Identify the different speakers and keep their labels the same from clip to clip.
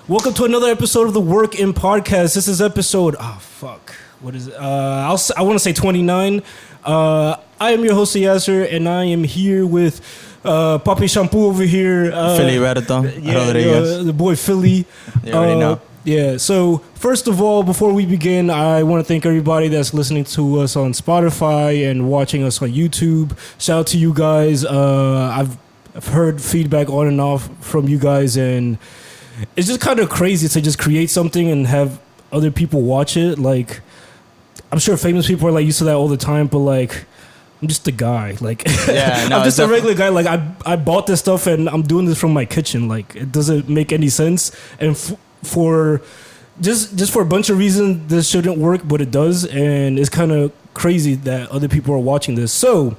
Speaker 1: Welcome to another episode of the Work In Podcast. This is episode, what is it? I want to say 29. I am your host, Yasser, and I am here with Papi Shampoo over here.
Speaker 2: Fili Rodriguez.
Speaker 1: The boy Fili.
Speaker 2: You already know.
Speaker 1: Yeah, so first of all, before we begin, I want to thank everybody that's listening to us on Spotify and watching us on YouTube. Shout out to you guys. I've heard feedback on and off from you guys, and it's just kind of crazy to just create something and have other people watch it. Like, I'm sure famous people are like used to that all the time, but like, I'm just a guy. Like,
Speaker 2: yeah, no,
Speaker 1: I'm just a regular guy. Like, I bought this stuff and I'm doing this from my kitchen. Like, it doesn't make any sense. And for just for a bunch of reasons, this shouldn't work, but it does. And it's kind of crazy that other people are watching this. So,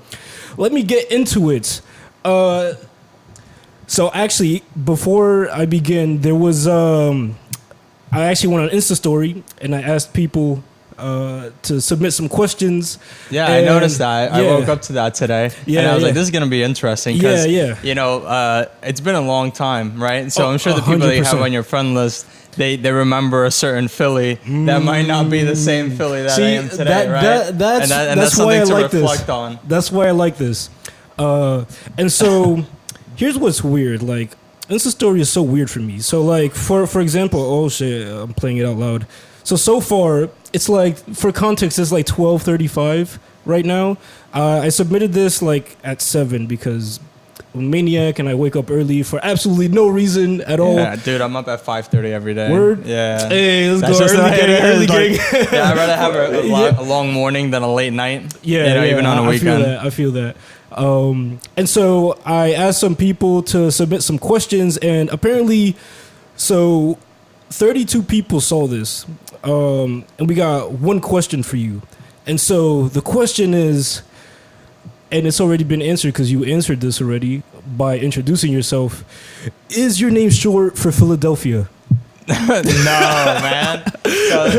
Speaker 1: let me get into it. So actually, before I begin, there was I actually went on Insta story and I asked people to submit some questions.
Speaker 2: Yeah, I noticed that. I woke up to that today, and I was like, "This is gonna be interesting." Because you know, it's been a long time, right? So I'm sure the people 100%. That you have on your friend list, they remember a certain Fili that might not be the same Fili that I am today, right? That's something to reflect on.
Speaker 1: That's why I like this. And so. Here's what's weird. Like, Insta story is so weird for me. So, like, for example, oh shit, I'm playing it out loud. So far, it's like, for context, it's like 12:35 right now. I submitted this like at 7 because I'm a maniac and I wake up early for absolutely no reason at all.
Speaker 2: Yeah, dude, I'm up at 5:30 every day.
Speaker 1: Word?
Speaker 2: Yeah.
Speaker 1: Hey, let's go early getting.
Speaker 2: Yeah, I'd rather have a long morning than a late night.
Speaker 1: Yeah,
Speaker 2: you know, even on a weekend.
Speaker 1: I feel that. And so I asked some people to submit some questions, and apparently, so 32 people saw this, and we got one question for you. And so the question is, and it's already been answered because you answered this already by introducing yourself. Is your name short for Philadelphia?
Speaker 2: No, man.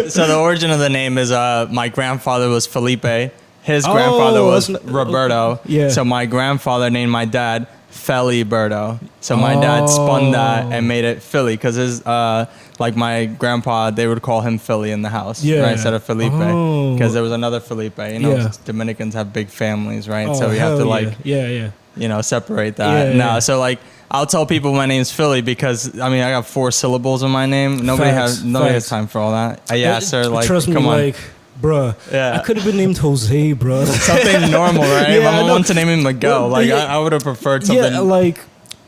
Speaker 2: So the origin of the name is my grandfather was Felipe. His grandfather was Roberto.
Speaker 1: Yeah.
Speaker 2: So my grandfather named my dad Filiberto. So my dad spun that and made it Fili because his like my grandpa, they would call him Fili in the house, right, instead of Felipe, because there was another Felipe. You know, Dominicans have big families, right? So we have to you know, separate that. So like, I'll tell people my name's Fili because I mean I got 4 syllables in my name. Nobody has time for all that. Yeah, sir. Like,
Speaker 1: trust me,
Speaker 2: come on.
Speaker 1: like, bruh, I could have been named Jose, bruh.
Speaker 2: Something normal, right? If I want to name him Miguel, like I would have preferred something.
Speaker 1: Yeah, like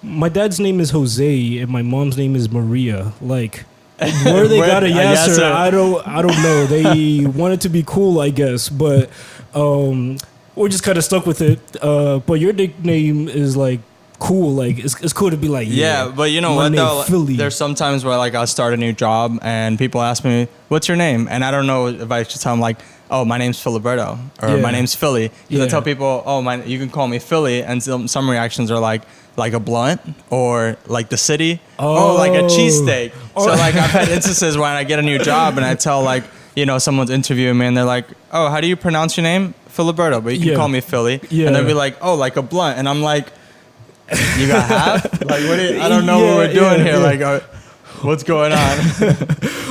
Speaker 1: my dad's name is Jose and my mom's name is Maria. Like, where they got a Yasser, I don't know. They wanted to be cool, I guess, but we're just kind of stuck with it. But your nickname is like cool. Like, it's cool to be like,
Speaker 2: but you know what though? There's sometimes where like I'll start a new job and people ask me, "What's your name?" And I don't know if I should tell them like, "Oh, my name's Filiberto," or "My name's Fili." Because I tell people, "Oh, you can call me Fili," and some reactions are like a blunt or like the city, like a cheesesteak. So like I've had instances when I get a new job and I tell like, you know, someone's interviewing me and they're like, "Oh, how do you pronounce your name?" Filiberto, but you can call me Fili. And they'll be like, "Oh, like a blunt," and I'm like, "You got half? Like, what? I don't know what we're doing here. Like, what's going on?"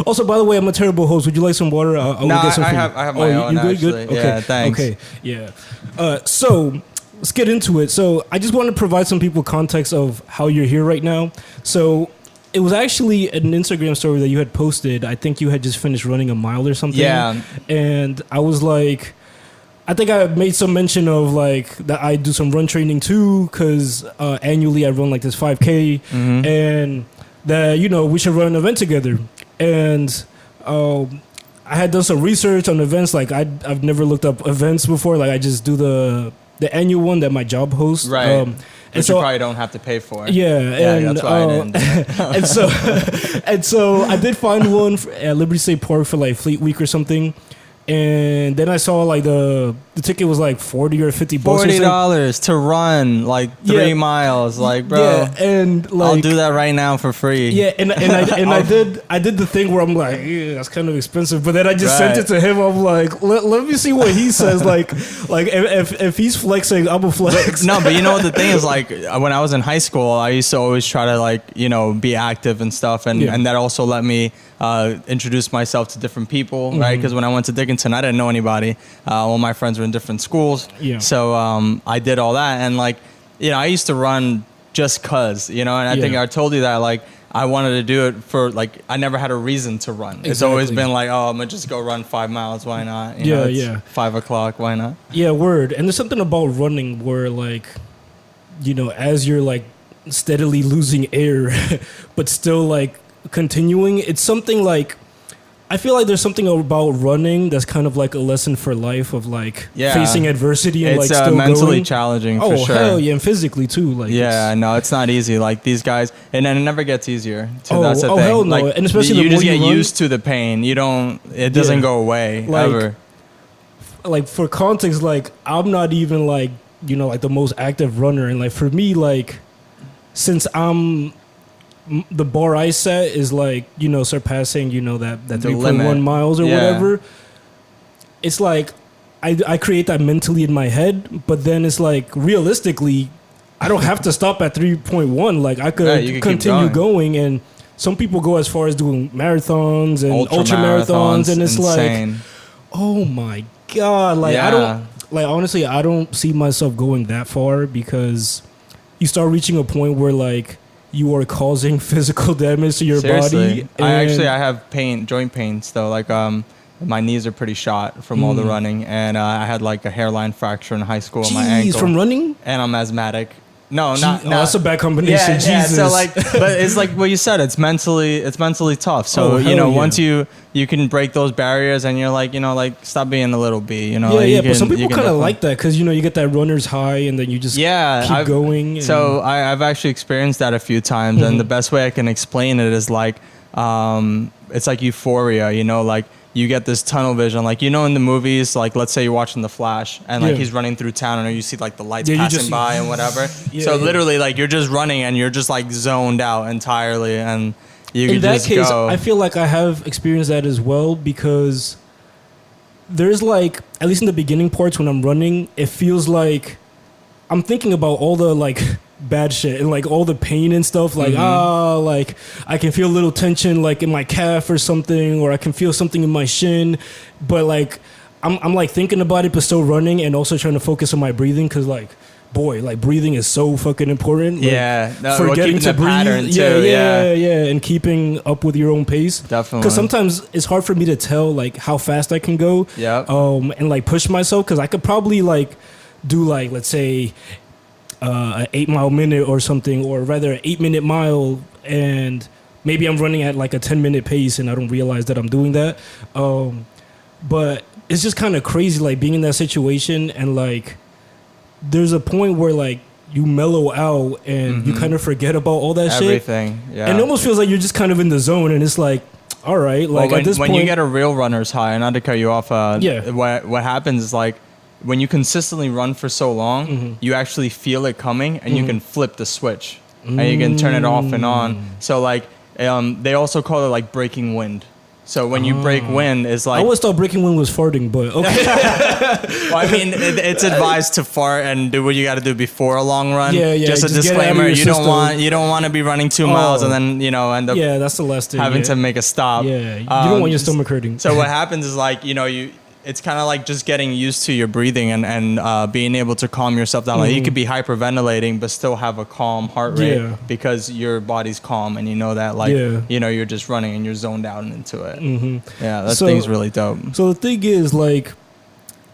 Speaker 1: Also, by the way, I'm a terrible host. Would you like some water?
Speaker 2: No, I have my own.
Speaker 1: You
Speaker 2: actually.
Speaker 1: good? Okay.
Speaker 2: Yeah, thanks.
Speaker 1: Okay, yeah. So let's get into it. So I just want to provide some people context of how you're here right now. So it was actually an Instagram story that you had posted. I think you had just finished running a mile or something. Yeah. And I was like, I think I made some mention of like that I do some run training too, because annually I run like this 5K, and that, you know, we should run an event together. And I had done some research on events. Like I've never looked up events before. Like I just do the annual one that my job hosts.
Speaker 2: Right. And so you probably don't have to pay for it.
Speaker 1: Yeah, and
Speaker 2: that's why I
Speaker 1: didn't. and so I did find one at Liberty State Park for like Fleet Week or something. And then I saw like the the ticket was like $40 or $50.
Speaker 2: $40 to run like 3 miles, like bro.
Speaker 1: Yeah, and like
Speaker 2: I'll do that right now for free.
Speaker 1: Yeah, and I did the thing where I'm like, yeah, that's kind of expensive, but then I just sent it to him. I'm like, let me see what he says. like if he's flexing, I'm a flex.
Speaker 2: No, but you know what the thing is, like when I was in high school, I used to always try to like, you know, be active and stuff, and that also let me introduce myself to different people, right? Because when I went to Dickinson, I didn't know anybody. All my friends were in different schools. Yeah. So I did all that, and like, you know, I used to run just cause, you know, and I think I told you that, like, I wanted to do it for, like, I never had a reason to run. Exactly. It's always been like, oh, I'm gonna just go run 5 miles. Why not? You know, it's 5 o'clock. Why not?
Speaker 1: Yeah, word. And there's something about running where, like, you know, as you're like steadily losing air, but still like continuing, it's something like, I feel like there's something about running that's kind of like a lesson for life of like facing adversity and like still
Speaker 2: mentally
Speaker 1: going.
Speaker 2: challenging for sure.
Speaker 1: Oh hell yeah, and physically too. Like
Speaker 2: no, it's not easy. Like these guys, and then it never gets easier. That's the thing.
Speaker 1: Hell no.
Speaker 2: Like,
Speaker 1: and especially
Speaker 2: you just get used to the pain. You don't. It doesn't go away ever.
Speaker 1: Like for context, like I'm not even like, you know, like the most active runner, and like for me, like since the bar I set is like, you know, surpassing, you know, that 3.1 miles or whatever. It's like I create that mentally in my head, but then it's like realistically, I don't have to stop at 3.1. Like I could continue going, and some people go as far as doing marathons and ultra marathons, and it's insane. Like, oh my god, like I don't, like honestly, I don't see myself going that far, because you start reaching a point where like you are causing physical damage to your body.
Speaker 2: I have joint pains though. Like my knees are pretty shot from all the running, and I had like a hairline fracture in high school on my ankle
Speaker 1: from running,
Speaker 2: and I'm asthmatic. No, not.
Speaker 1: That's a bad combination.
Speaker 2: Yeah,
Speaker 1: Jesus.
Speaker 2: So like, but it's like what you said. It's mentally tough. So you know, once you can break those barriers, and you're like, you know, like stop being a little bee. You know,
Speaker 1: but some people kind of like that, because you know you get that runner's high, and then you just keep going.
Speaker 2: So I've actually experienced that a few times, and the best way I can explain it is like, it's like euphoria. You know, like. You get this tunnel vision, like, you know, in the movies, like, let's say you're watching The Flash, and like he's running through town, and you see like the lights passing by and whatever. So literally, like, you're just running, and you're just like zoned out entirely, and you can just go. In that case,
Speaker 1: I feel like I have experienced that as well, because there's like, at least in the beginning parts when I'm running, it feels like I'm thinking about all the like bad shit and like all the pain and stuff, like like I can feel a little tension like in my calf or something, or I can feel something in my shin, but like I'm like thinking about it but still running, and also trying to focus on my breathing, because like boy, like breathing is so fucking important. Like, forgetting to breathe, and keeping up with your own pace,
Speaker 2: definitely,
Speaker 1: because sometimes it's hard for me to tell like how fast I can go, and like push myself, because I could probably like do like, let's say an 8 mile minute or something, or rather an 8 minute mile, and maybe I'm running at like a 10-minute pace and I don't realize that I'm doing that. But it's just kind of crazy, like being in that situation, and like there's a point where like you mellow out and you kind of forget about all that
Speaker 2: everything,
Speaker 1: shit. And it almost feels like you're just kind of in the zone, and it's like, all right, like at this point,
Speaker 2: when you get a real runner's high, and not to cut you off, what happens is like, when you consistently run for so long, you actually feel it coming, and you can flip the switch, and you can turn it off and on. So like, they also call it like breaking wind. So when you break wind, it's like,
Speaker 1: I always thought breaking wind was farting, but okay.
Speaker 2: Well, I mean, it's advised to fart and do what you got to do before a long run. Just a disclaimer: you don't want to be running 2 miles and then end up
Speaker 1: that's the last thing,
Speaker 2: having to make a stop.
Speaker 1: You don't want your stomach hurting.
Speaker 2: So what happens is like, it's kind of like just getting used to your breathing and being able to calm yourself down. Like you could be hyperventilating but still have a calm heart rate because your body's calm, and you know that like you're just running and you're zoned out and into it. Yeah, that thing's really dope.
Speaker 1: So the thing is, like,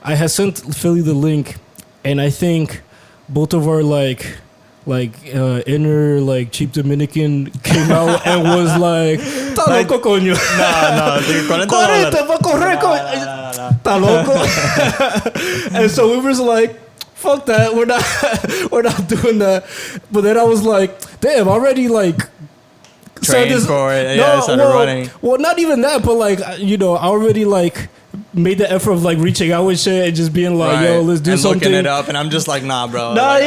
Speaker 1: I had sent Fili the link, and I think both of our like inner like cheap Dominican came out and was like, "Tá loco, coño."
Speaker 2: No,
Speaker 1: "40 va correr, tá loco." And so we was like, fuck that, we're not doing that. But then I was like, damn, already like
Speaker 2: trained for it. Started running.
Speaker 1: Well, not even that, but like, I already like made the effort of like reaching out with shit and just being like, yo, let's do something.
Speaker 2: Looking it up, and I'm just like, nah, bro.
Speaker 1: Nah,
Speaker 2: like,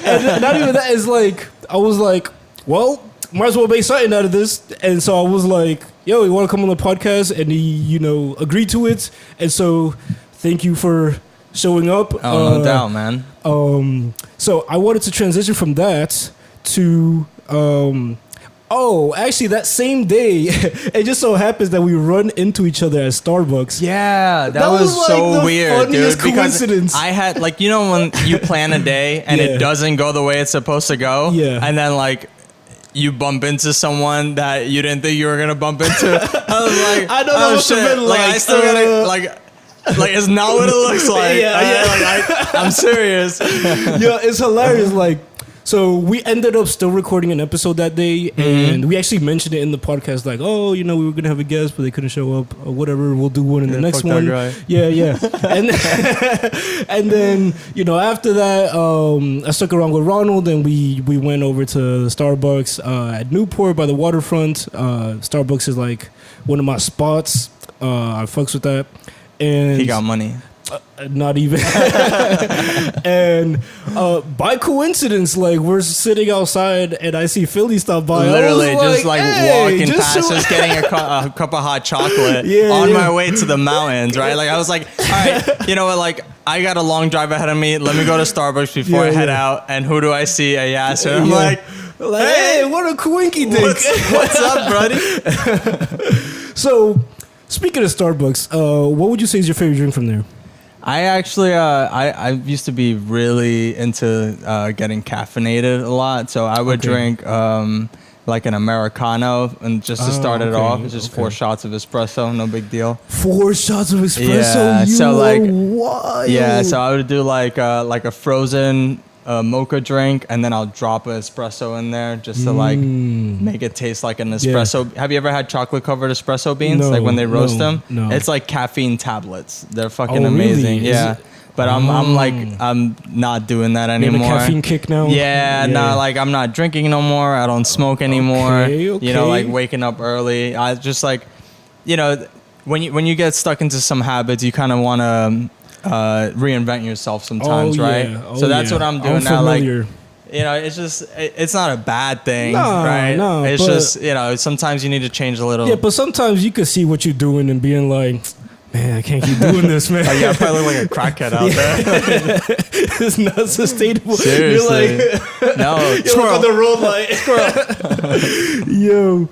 Speaker 1: and not even that. Is like, I was like, well, might as well make something out of this. And so I was like, yo, you want to come on the podcast? And he, you know, agreed to it. And so thank you for showing up.
Speaker 2: Oh, no doubt, man.
Speaker 1: So I wanted to transition from that to, actually that same day, it just so happens that we run into each other at Starbucks.
Speaker 2: Yeah, that was like so weird, dude.
Speaker 1: Coincidence.
Speaker 2: Because I had, like, you know when you plan a day and it doesn't go the way it's supposed to go?
Speaker 1: Yeah.
Speaker 2: And then, like, you bump into someone that you didn't think you were gonna bump into. I was like,
Speaker 1: I don't know what shit.
Speaker 2: Like, I still gotta like it's not what it looks like. I'm serious.
Speaker 1: Yeah, it's hilarious. Like, so we ended up still recording an episode that day, and we actually mentioned it in the podcast. Like, oh, you know, we were gonna have a guest, but they couldn't show up, or whatever. We'll do one in the next one. Yeah. And then you know, after that, I stuck around with Ronald, and we went over to Starbucks at Newport by the waterfront. Starbucks is like one of my spots. I fucks with that. And
Speaker 2: he got money.
Speaker 1: Not even. And by coincidence, like, we're sitting outside and I see Fili stop by.
Speaker 2: Literally just
Speaker 1: hey,
Speaker 2: walking past, just getting a cup of hot chocolate on my way to the mountains, right? Like, I was like, all right, you know what, like, I got a long drive ahead of me. Let me go to Starbucks before I head out. And who do I see? A Yasser. I'm like,
Speaker 1: hey, what a coinky dink.
Speaker 2: What's up, buddy?
Speaker 1: So, speaking of Starbucks, what would you say is your favorite drink from there?
Speaker 2: I actually, I used to be really into getting caffeinated a lot. So I would drink like an Americano, and just to start it off, it's just 4 shots of espresso, no big deal.
Speaker 1: 4 shots of espresso?
Speaker 2: Yeah, so like,
Speaker 1: wild.
Speaker 2: Yeah, so I would do like a frozen mocha drink, and then I'll drop an espresso in there just to like make it taste like an espresso. Have you ever had chocolate covered espresso beans?
Speaker 1: No,
Speaker 2: like when they roast them?
Speaker 1: No.
Speaker 2: It's like caffeine tablets. They're fucking amazing.
Speaker 1: Really?
Speaker 2: Yeah. But I'm not doing that anymore.
Speaker 1: You're on a caffeine kick now?
Speaker 2: Yeah, no, like I'm not drinking no more. I don't smoke anymore.
Speaker 1: Okay.
Speaker 2: You know, like waking up early. I just like, you know, when you get stuck into some habits, you kind of want to reinvent yourself sometimes, right? So that's what I'm doing now. Like, you know, it's just, it's not a bad thing, right? No, it's just, you know, sometimes you need to change a little.
Speaker 1: Yeah, but sometimes you can see what you're doing and being like, man, I can't keep doing this, man.
Speaker 2: Oh, yeah, I probably look like a crackhead out there.
Speaker 1: It's not sustainable.
Speaker 2: Seriously.
Speaker 1: You're like,
Speaker 2: no,
Speaker 1: you look on the road like, yo.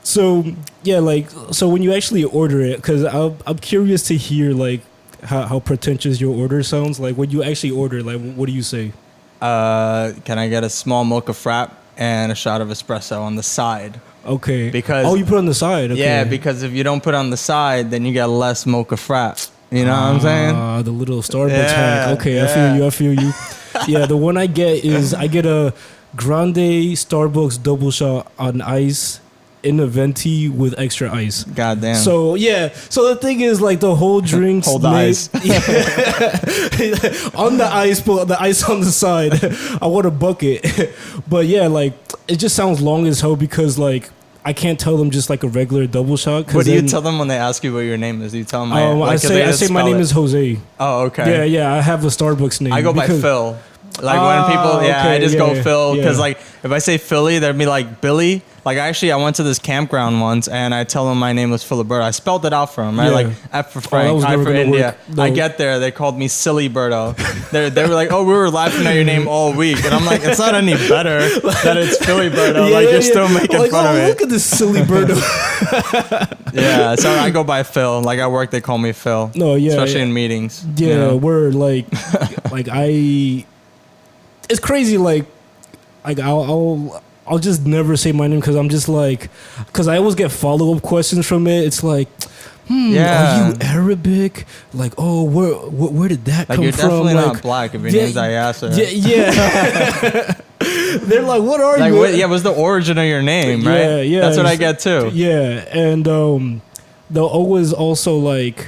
Speaker 1: So, yeah, like, so when you actually order it, because I'm curious to hear, like, how pretentious your order sounds. Like, when you actually order, like, what do you say?
Speaker 2: Can I get a small mocha frap and a shot of espresso on the side?
Speaker 1: Okay.
Speaker 2: Because
Speaker 1: you put it on the side. Okay.
Speaker 2: Yeah, because if you don't put it on the side, then you get less mocha frap. You know what I'm saying?
Speaker 1: The little Starbucks hack. Okay, I feel you. Yeah, the one I get is I get a grande Starbucks double shot on ice in a venti with extra ice.
Speaker 2: Goddamn.
Speaker 1: So yeah. So the thing is, like, the whole drink's
Speaker 2: hold the ice.
Speaker 1: On the ice, put the ice on the side. I want a bucket. But yeah, like, it just sounds long as hell because, like, I can't tell them just like a regular double shot.
Speaker 2: What do you tell them when they ask you what your name is? Do you tell them? I
Speaker 1: say my name is Jose.
Speaker 2: Oh, okay.
Speaker 1: Yeah, I have a Starbucks name.
Speaker 2: I go by Phil. Like, when people, I just go Phil, because like if I say Philly, they'd be like Billy. Like, I went to this campground once, and I tell them my name was Filiberto. I spelled it out for them, right? Like F for Frank, I for India. No. I get there, they called me Silly Berto. They were like, oh, we were laughing at your name all week, and I'm like, it's not any better that it's Filiberto. Like, you're still making like, fun of me.
Speaker 1: Look at this Silly Berto.
Speaker 2: Yeah, so I go by Phil. Like, at work, they call me Phil. No, yeah, especially in meetings.
Speaker 1: Yeah, you know? We're like, it's crazy. Like I'll just never say my name because I'm just like, because I always get follow-up questions from it. It's like, are you Arabic? Like, oh, where did that come from?
Speaker 2: You're definitely not black if your name's Ayasa.
Speaker 1: Yeah. They're like, what are you?
Speaker 2: What's the origin of your name, right? Yeah. That's what I get too.
Speaker 1: Yeah, and they'll always also like,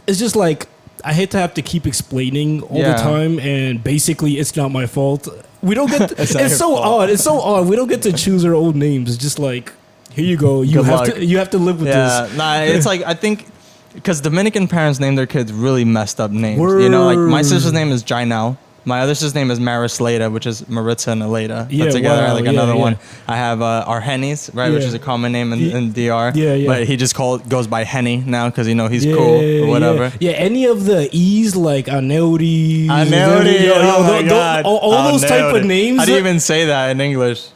Speaker 1: it's just like, I hate to have to keep explaining all the time, and basically it's not my fault. We don't get it's so odd. It's so odd. We don't get to choose our own names. It's just like, here you go. You have to live with this.
Speaker 2: Nah, it's like, I think because Dominican parents name their kids really messed up names.
Speaker 1: Word.
Speaker 2: You know, like my sister's name is Jainel. My other sister's name is Marisleda, which is Maritza and Aleda.
Speaker 1: Yeah,
Speaker 2: Put together,
Speaker 1: wow,
Speaker 2: like
Speaker 1: yeah,
Speaker 2: another
Speaker 1: yeah.
Speaker 2: one. I have Argenis, right, which is a common name in DR.
Speaker 1: Yeah, yeah.
Speaker 2: But he just goes by Henny now because, you know, he's cool or whatever.
Speaker 1: Yeah, any of the E's like Aneudi.
Speaker 2: Aneudi, oh my God.
Speaker 1: All those type of names.
Speaker 2: How do you even say that in English?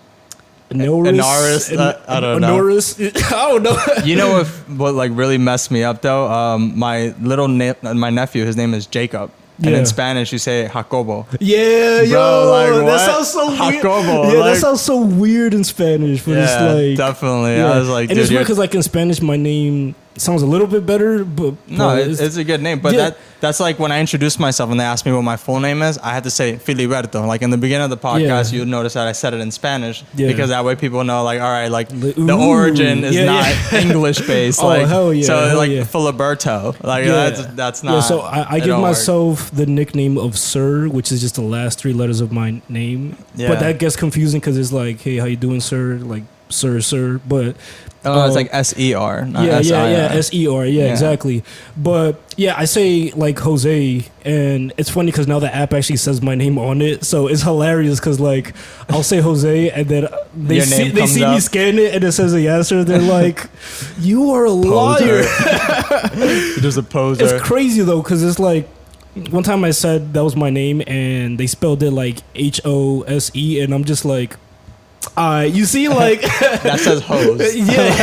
Speaker 1: Norris,
Speaker 2: I don't know.
Speaker 1: Norris, I don't know.
Speaker 2: You know what like really messed me up though? My my nephew, his name is Jacob. And in Spanish, you say Jacobo.
Speaker 1: Yeah,
Speaker 2: bro, like,
Speaker 1: that sounds so weird.
Speaker 2: Jacobo,
Speaker 1: yeah, that sounds so weird in Spanish, but it's like
Speaker 2: definitely. I was like,
Speaker 1: and it's weird because like in Spanish, my name sounds a little bit better, but
Speaker 2: no, it's a good name. But that's like when I introduced myself and they asked me what my full name is, I had to say Filiberto. Like in the beginning of the podcast, you'll notice that I said it in Spanish because that way people know, like, all right, like the origin is not English based.
Speaker 1: Oh,
Speaker 2: like,
Speaker 1: hell yeah,
Speaker 2: so
Speaker 1: hell
Speaker 2: like
Speaker 1: yeah.
Speaker 2: Filiberto, like that's not.
Speaker 1: Yeah, so I give myself the nickname of Sir, which is just the last 3 letters of my name. Yeah. But that gets confusing because it's like, hey, how you doing, sir? Like, sir. But
Speaker 2: it's like SER, not
Speaker 1: SER. SER, exactly. But yeah, I say like Jose, and it's funny because now the app actually says my name on it, so it's hilarious because like I'll say Jose, and then they see me scan it, and it says the answer. They're like, "You are a liar."
Speaker 2: You're just a poser.
Speaker 1: It's crazy though, because it's like one time I said that was my name, and they spelled it like HOSE, and I'm just like. You see, like
Speaker 2: that says hose.
Speaker 1: Yeah,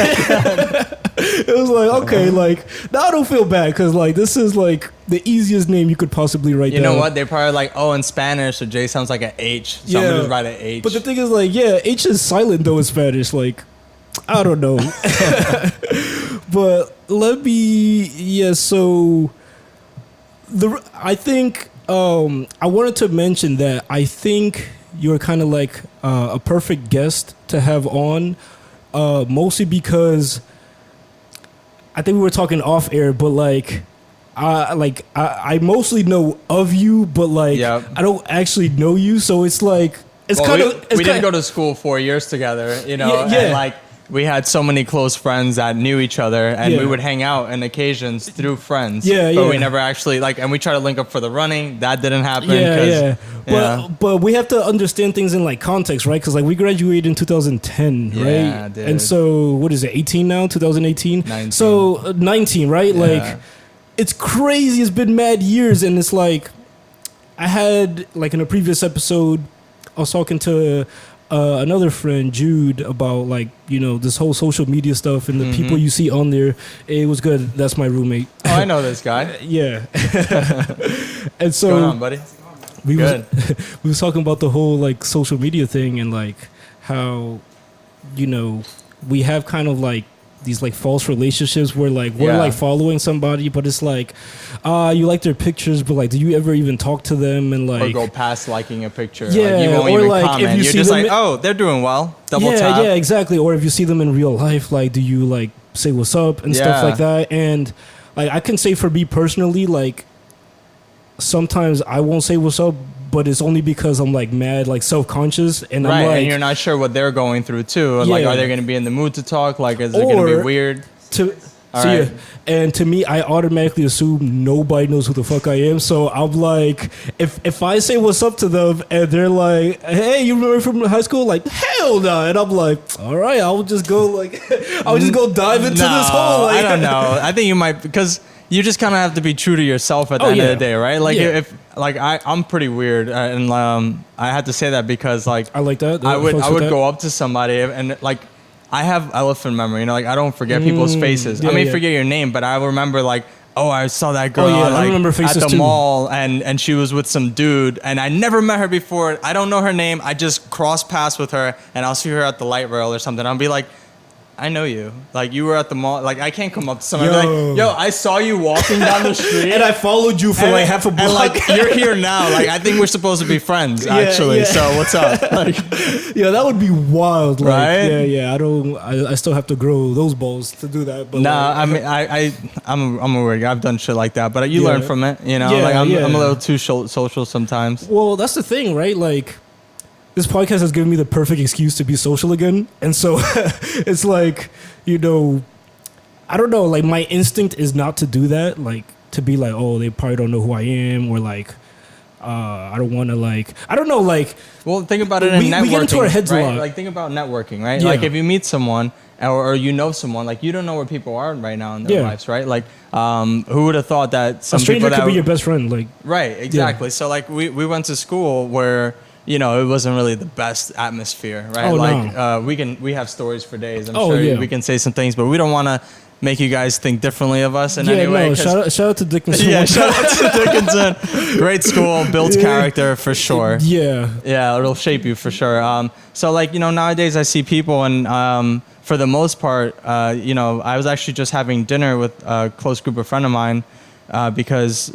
Speaker 1: it was like okay, like now I don't feel bad because like this is like the easiest name you could possibly write.
Speaker 2: You know what? They're probably like, oh, in Spanish, so J sounds like an H. Somebody just write an H.
Speaker 1: But the thing is, like, H is silent though in Spanish. Like, I don't know. But let me, so I think I wanted to mention that I think. You're kind of like a perfect guest to have on, mostly because I think we were talking off air, but like I mostly know of you, but like I don't actually know you, so it's like it's kind of
Speaker 2: we didn't go to school 4 years together, you know, and like. We had so many close friends that knew each other, and we would hang out on occasions through friends. But we never actually and we tried to link up for the running. That didn't happen.
Speaker 1: But we have to understand things in like context, right? Because like we graduated in 2010, right?
Speaker 2: Yeah, dude.
Speaker 1: And so what is it? 18 now? 2018.
Speaker 2: 19.
Speaker 1: So 19, right?
Speaker 2: Yeah.
Speaker 1: Like it's crazy. It's been mad years, and it's like I had like in a previous episode, I was talking to. Another friend, Jude, about like, you know, this whole social media stuff and the people you see on there. It was good. That's my roommate.
Speaker 2: Oh, I know this guy.
Speaker 1: Yeah. And so,
Speaker 2: what's going on, buddy?
Speaker 1: We was talking about the whole like social media thing and like how, you know, we have kind of like these like false relationships where like we're like following somebody, but it's like you like their pictures, but like do you ever even talk to them and like
Speaker 2: or go past liking a picture?
Speaker 1: Yeah,
Speaker 2: like, you won't
Speaker 1: or
Speaker 2: even
Speaker 1: like
Speaker 2: comment.
Speaker 1: if you
Speaker 2: You're
Speaker 1: see
Speaker 2: just
Speaker 1: them
Speaker 2: like, oh, they're doing well. Double tap.
Speaker 1: Yeah, exactly. Or if you see them in real life, like do you like say what's up and stuff like that? And like I can say for me personally, like sometimes I won't say what's up. But it's only because I'm like mad, like self-conscious, and I'm like,
Speaker 2: and you're not sure what they're going through too. Like, are they going to be in the mood to talk? Like, is it going to be weird?
Speaker 1: And to me, I automatically assume nobody knows who the fuck I am. So I'm like, if I say what's up to them and they're like, hey, you remember from high school? Like, hell no. And I'm like, all right, I'll just go dive into this hole. Like,
Speaker 2: I don't know. I think you might because. You just kind of have to be true to yourself at the end of the day, right? Like if like I'm pretty weird, and I had to say that because like
Speaker 1: I like that.
Speaker 2: I would go up to somebody and like I have elephant memory, you know, like I don't forget people's faces. I may forget your name, but I remember like. Oh, I saw that girl
Speaker 1: I remember faces
Speaker 2: at the mall, and she was with some dude, and I never met her before. I don't know her name. I just crossed paths with her, and I'll see her at the light rail or something. I'll be like, I know you. Like, you were at the mall. Like, I can't come up to someone and be like, yo, I saw you walking down the street.
Speaker 1: And I followed you for like half a block.
Speaker 2: And, like, you're here now. Like, I think we're supposed to be friends, actually. So, what's up? Like,
Speaker 1: yeah, that would be wild. Like,
Speaker 2: right?
Speaker 1: Yeah. I still have to grow those balls to do that. But
Speaker 2: nah, like, I mean, I'm a weird guy. I've done shit like that. But you learn from it, you know? Like, I'm a little too social sometimes.
Speaker 1: Well, that's the thing, right? Like, this podcast has given me the perfect excuse to be social again. And so it's like, you know, I don't know. Like my instinct is not to do that. Like to be like, oh, they probably don't know who I am, or like, I don't want to like, I don't know. Like,
Speaker 2: well, think about it in networking. We get into our heads
Speaker 1: right?
Speaker 2: a lot. Like think about networking, right? Yeah. Like if you meet someone or you know someone, like you don't know where people are right now in their lives, right? Like, who would have thought that some
Speaker 1: a stranger
Speaker 2: people that
Speaker 1: could be your best friend? Like,
Speaker 2: right, exactly. So like we went to school where, you know, it wasn't really the best atmosphere, right?
Speaker 1: Oh,
Speaker 2: like
Speaker 1: no.
Speaker 2: we have stories for days. I'm sure we can say some things, but we don't want to make you guys think differently of us in any way.
Speaker 1: No, shout out to Dickinson.
Speaker 2: Yeah, shout out to Dickinson. Great school, builds character for sure.
Speaker 1: Yeah,
Speaker 2: it'll shape you for sure. So like, you know, nowadays I see people and for the most part, you know, I was actually just having dinner with a close group of friend of mine because,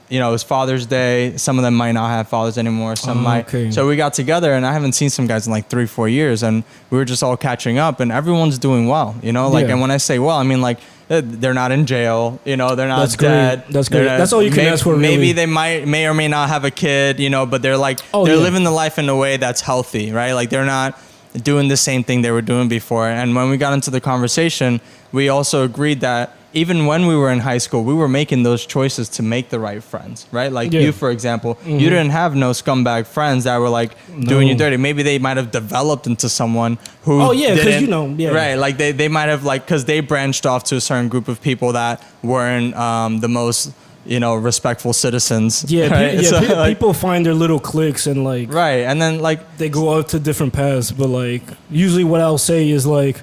Speaker 2: you know, it was Father's Day. Some of them might not have fathers anymore. Some might. Okay. So we got together, and I haven't seen some guys in like 3-4 years, and we were just all catching up, and everyone's doing well, you know. Like, and when I say well, I mean like they're not in jail, you know, they're not dead.
Speaker 1: That's great. That's all you can ask for. Really.
Speaker 2: Maybe they may or may not have a kid, you know, but they're like they're living the life in a way that's healthy, right? Like they're not doing the same thing they were doing before. And when we got into the conversation, we also agreed that even when we were in high school, we were making those choices to make the right friends, right? Like you, for example, you didn't have no scumbag friends that were like doing you dirty. Maybe they might have developed into someone who
Speaker 1: because you know,
Speaker 2: right? Like they might have like, because they branched off to a certain group of people that weren't the most, you know, respectful citizens.
Speaker 1: Yeah,
Speaker 2: right? So,
Speaker 1: people find their little cliques and like
Speaker 2: and then like
Speaker 1: they go out to different paths. But like usually, what I'll say is like,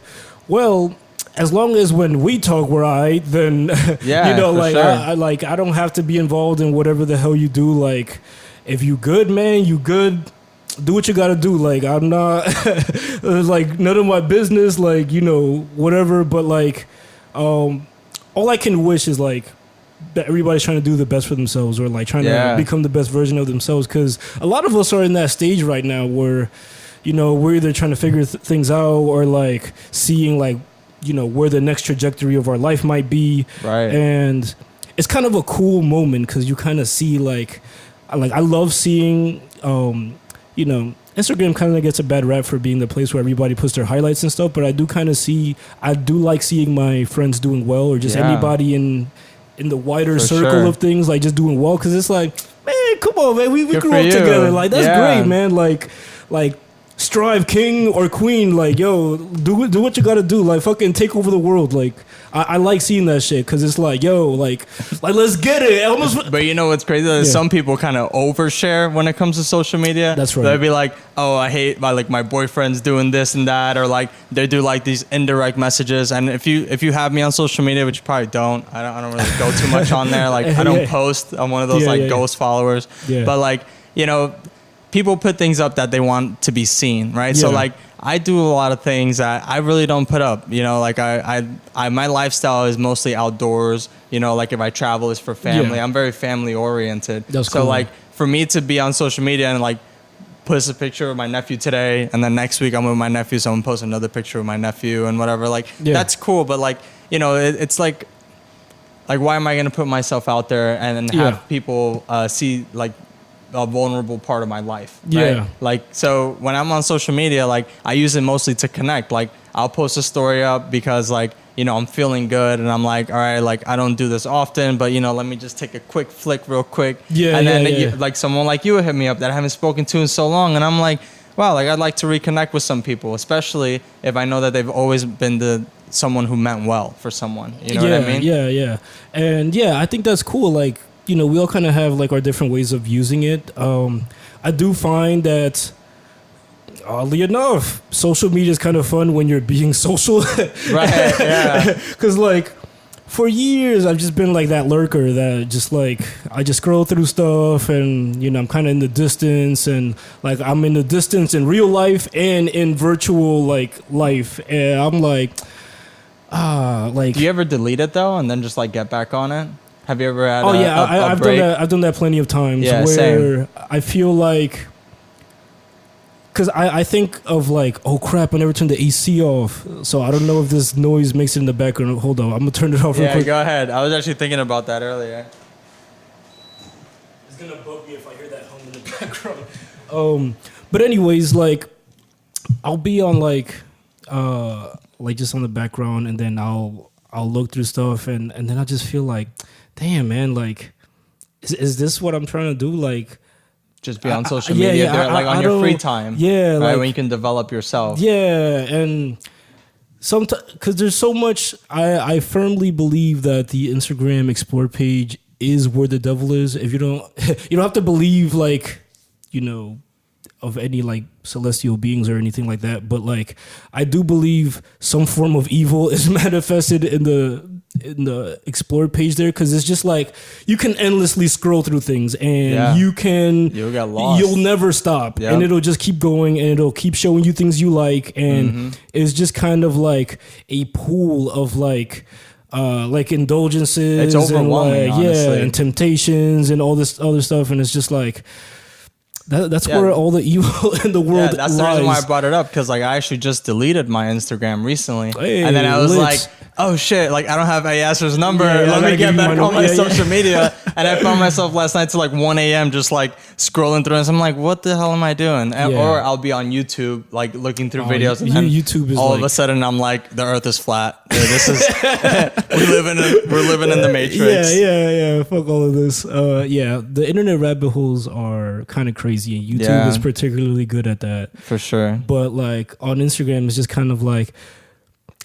Speaker 1: well, as long as when we talk we're alright, then you know, like sure. I don't have to be involved in whatever the hell you do. Like if you good, man, you good. Do what you gotta do. Like I'm not like none of my business. Like, you know, whatever. But like, all I can wish is like that everybody's trying to do the best for themselves, or like trying to become the best version of themselves. Because a lot of us are in that stage right now where, you know, we're either trying to figure things out or like seeing like, you know, where the next trajectory of our life might be.
Speaker 2: Right.
Speaker 1: And it's kind of a cool moment because you kind of see like I love seeing, you know, Instagram kind of gets a bad rap for being the place where everybody puts their highlights and stuff. But I do like seeing my friends doing well, or just anybody in the wider circle of things, like just doing well. Because it's like, man, come on, man, we grew up together. Like that's great, man. Like strive, king or queen, like, yo, do what you gotta do, like, fucking take over the world. Like, I like seeing that shit because it's like, yo, like let's get it. Almost.
Speaker 2: But you know what's crazy? Some people kind of overshare when it comes to social media.
Speaker 1: That's right.
Speaker 2: They'll be like, oh, I hate my boyfriend's doing this and that, or like they do like these indirect messages. And if you have me on social media, which you probably don't, I don't really go too much on there. Like I don't post. I'm one of those ghost followers. Yeah. But like, you know, people put things up that they want to be seen, right? So like I do a lot of things that I really don't put up, you know, like I my lifestyle is mostly outdoors, you know, like if I travel it's for family. I'm very family oriented.
Speaker 1: That's
Speaker 2: so
Speaker 1: cool.
Speaker 2: Like for me to be on social media and like post a picture of my nephew today, and then next week I'm with my nephew, so I'm gonna post another picture of my nephew and whatever, like that's cool. But like, you know, it's like why am I gonna put myself out there and have people see like a vulnerable part of my life, right? Like, so when I'm on social media, like I use it mostly to connect. Like I'll post a story up because like, you know, I'm feeling good and I'm like, all right, like I don't do this often, but you know, let me just take a quick flick real quick. And then like someone like you would hit me up that I haven't spoken to in so long, and I'm like, wow, like I'd like to reconnect with some people, especially if I know that they've always been someone who meant well for someone. You know what I mean?
Speaker 1: Yeah. And I think that's cool. Like, you know, we all kind of have like our different ways of using it. I do find that, oddly enough, social media is kind of fun when you're being social.
Speaker 2: Right, yeah.
Speaker 1: Because like for years I've just been like that lurker that just like I just scroll through stuff, and you know, I'm kind of in the distance, and like I'm in the distance in real life and in virtual like life, and I'm like like.
Speaker 2: Do you ever delete it though and then just like get back on it? Have you ever had
Speaker 1: I've
Speaker 2: break?
Speaker 1: done that. I've done that plenty of times where
Speaker 2: same.
Speaker 1: I feel like, because I think of like, oh crap, I never turned the AC off, so I don't know if this noise makes it in the background. Hold on, I'm gonna turn it off real quick.
Speaker 2: Go ahead. I was actually thinking about that earlier.
Speaker 1: It's gonna bug me if I hear that hum in the background. But anyways, like I'll be on like just on the background, and then I'll I'll look through stuff and then I just feel like, damn, man, like, is this what I'm trying to do? Like,
Speaker 2: just be on social media, like on your free time.
Speaker 1: Yeah.
Speaker 2: Right,
Speaker 1: like,
Speaker 2: when you can develop yourself.
Speaker 1: Yeah. And sometimes, because there's so much, I firmly believe that the Instagram Explore page is where the devil is. If you don't, you don't have to believe, like, you know, of any like celestial beings or anything like that, but like I do believe some form of evil is manifested in the Explore page there, because it's just like you can endlessly scroll through things and you'll
Speaker 2: get lost.
Speaker 1: You'll never stop, and it'll just keep going and it'll keep showing you things you like, and it's just kind of like a pool of like indulgences.
Speaker 2: It's overwhelming,
Speaker 1: and
Speaker 2: honestly.
Speaker 1: and temptations and all this other stuff, and it's just like that's where all the evil in the world lies.
Speaker 2: That's the reason why I brought it up, because like I actually just deleted my Instagram recently, and then I was like, oh shit, like I don't have Yasser's number. Let me get back on my social media. And I found myself last night to like 1 a.m. just like scrolling through, and I'm like, what the hell am I doing? Or I'll be on YouTube like looking through videos, and then
Speaker 1: YouTube is
Speaker 2: all of a sudden I'm like, the Earth is flat. This is we're living in the Matrix.
Speaker 1: Yeah. Fuck all of this. The internet rabbit holes are kind of crazy, and YouTube is particularly good at that
Speaker 2: for sure.
Speaker 1: But like on Instagram, it's just kind of like,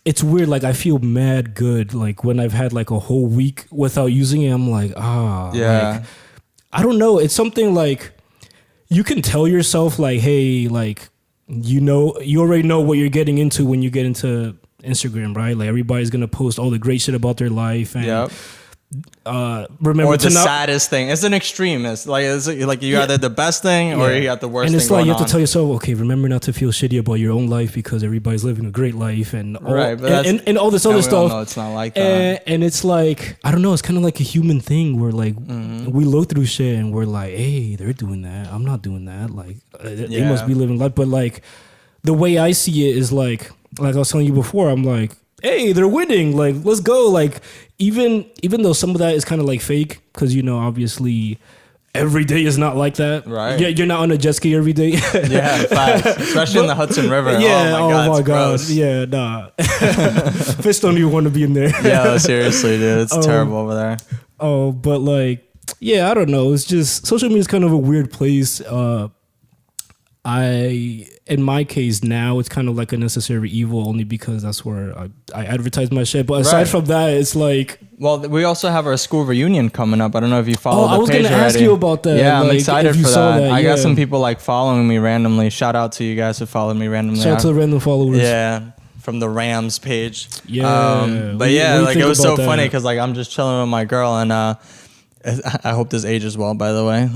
Speaker 1: it's weird. Like I feel mad good. Like when I've had like a whole week without using it, I'm like, like, I don't know. It's something like you can tell yourself like, hey, like, you already know what you're getting into when you get into Instagram, right? Like everybody's going to post all the great shit about their life. And remember,
Speaker 2: or the saddest thing. It's an extreme. It's like you either the best thing or you got the worst thing.
Speaker 1: And it's like you have to tell yourself, okay, remember not to feel shitty about your own life because everybody's living a great life, and all, and all this other stuff.
Speaker 2: No, it's not like that.
Speaker 1: And it's like, I don't know. It's kind of like a human thing where like we look through shit and we're like, hey, they're doing that. I'm not doing that. Like they must be living life. But like the way I see it is like I was telling you before, I'm like, hey, they're winning. Like, let's go. Like, even though some of that is kind of like fake, because obviously every day is not like that.
Speaker 2: Right.
Speaker 1: You're not on a jet ski every day.
Speaker 2: Yeah, facts. Especially in the Hudson River.
Speaker 1: Yeah.
Speaker 2: Oh my God.
Speaker 1: Gross. Yeah. Nah. Fish don't even want to be in there.
Speaker 2: Yeah. Seriously, dude. It's terrible over there.
Speaker 1: Oh, but like, yeah, I don't know. It's just social media is kind of a weird place. In my case now, it's kind of like a necessary evil, only because that's where I advertise my shit. But aside from that, it's like,
Speaker 2: well, we also have our school reunion coming up. I don't know if you follow the page.
Speaker 1: I was going to ask you about that.
Speaker 2: Yeah,
Speaker 1: like,
Speaker 2: I'm excited for that. I got some people like following me randomly. Shout out to you guys who followed me randomly.
Speaker 1: Shout out to the random followers.
Speaker 2: Yeah, from the Rams page.
Speaker 1: Yeah.
Speaker 2: But like it was so funny because like I'm just chilling with my girl, and I hope this ages well, by the way.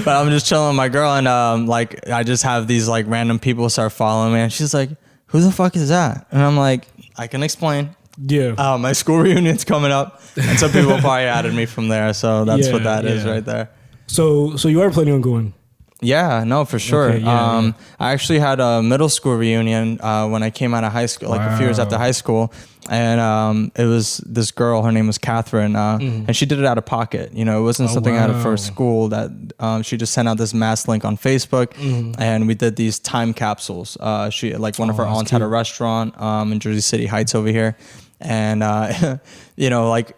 Speaker 2: But I'm just chilling with my girl, and like I just have these like random people start following me, and she's like, "Who the fuck is that?" And I'm like, "I can explain.
Speaker 1: Yeah,
Speaker 2: my school reunion's coming up," and some people probably added me from there. So that's what that is right there.
Speaker 1: So you are planning on going?
Speaker 2: Yeah, no, for sure.
Speaker 1: Okay,
Speaker 2: I actually had a middle school reunion when I came out of high school, like a few years after high school. And it was this girl, her name was Catherine, and she did it out of pocket. It wasn't something out of her school. That she just sent out this mass link on Facebook, and we did these time capsules. She one of her aunts had a restaurant in Jersey City Heights over here. And, like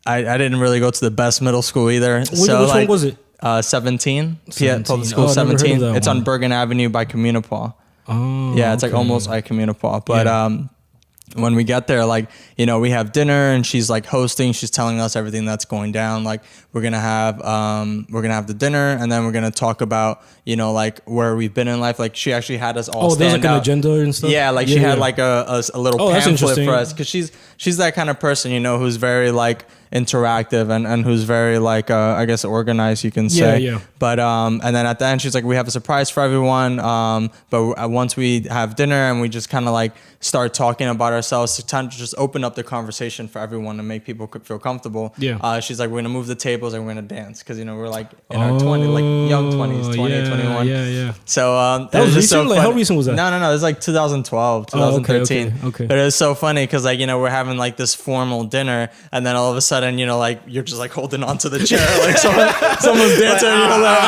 Speaker 2: I didn't really go to the best middle school either.
Speaker 1: Which one was it?
Speaker 2: 17. Public School 17. It's on Bergen Avenue by Communipaw.
Speaker 1: Oh,
Speaker 2: yeah, it's like almost by Communipaw. But when we get there, like, we have dinner and she's like hosting. She's telling us everything that's going down. Like we're gonna have the dinner, and then we're gonna talk about like where we've been in life. Like she actually had us all.
Speaker 1: There's like an agenda and stuff.
Speaker 2: Yeah, like she had like a little pamphlet for us, because she's that kind of person who's very like interactive and who's very like I guess organized, you can say.
Speaker 1: Yeah.
Speaker 2: But and then at the end she's like, we have a surprise for everyone. But once we have dinner and we just kind of like start talking about ourselves, to kind of just open up the conversation for everyone and make people feel comfortable.
Speaker 1: Yeah.
Speaker 2: She's like, we're gonna move the tables and we're gonna dance, because we're like in our 20s, like young 20s, 21.
Speaker 1: Yeah.
Speaker 2: So
Speaker 1: that was recent. Like how recent was that?
Speaker 2: No. It was like 2012, 2013.
Speaker 1: Okay.
Speaker 2: But it was so funny because like we're having like this formal dinner, and then all of a sudden like you're just like holding onto the chair, like someone's dancing, and you're like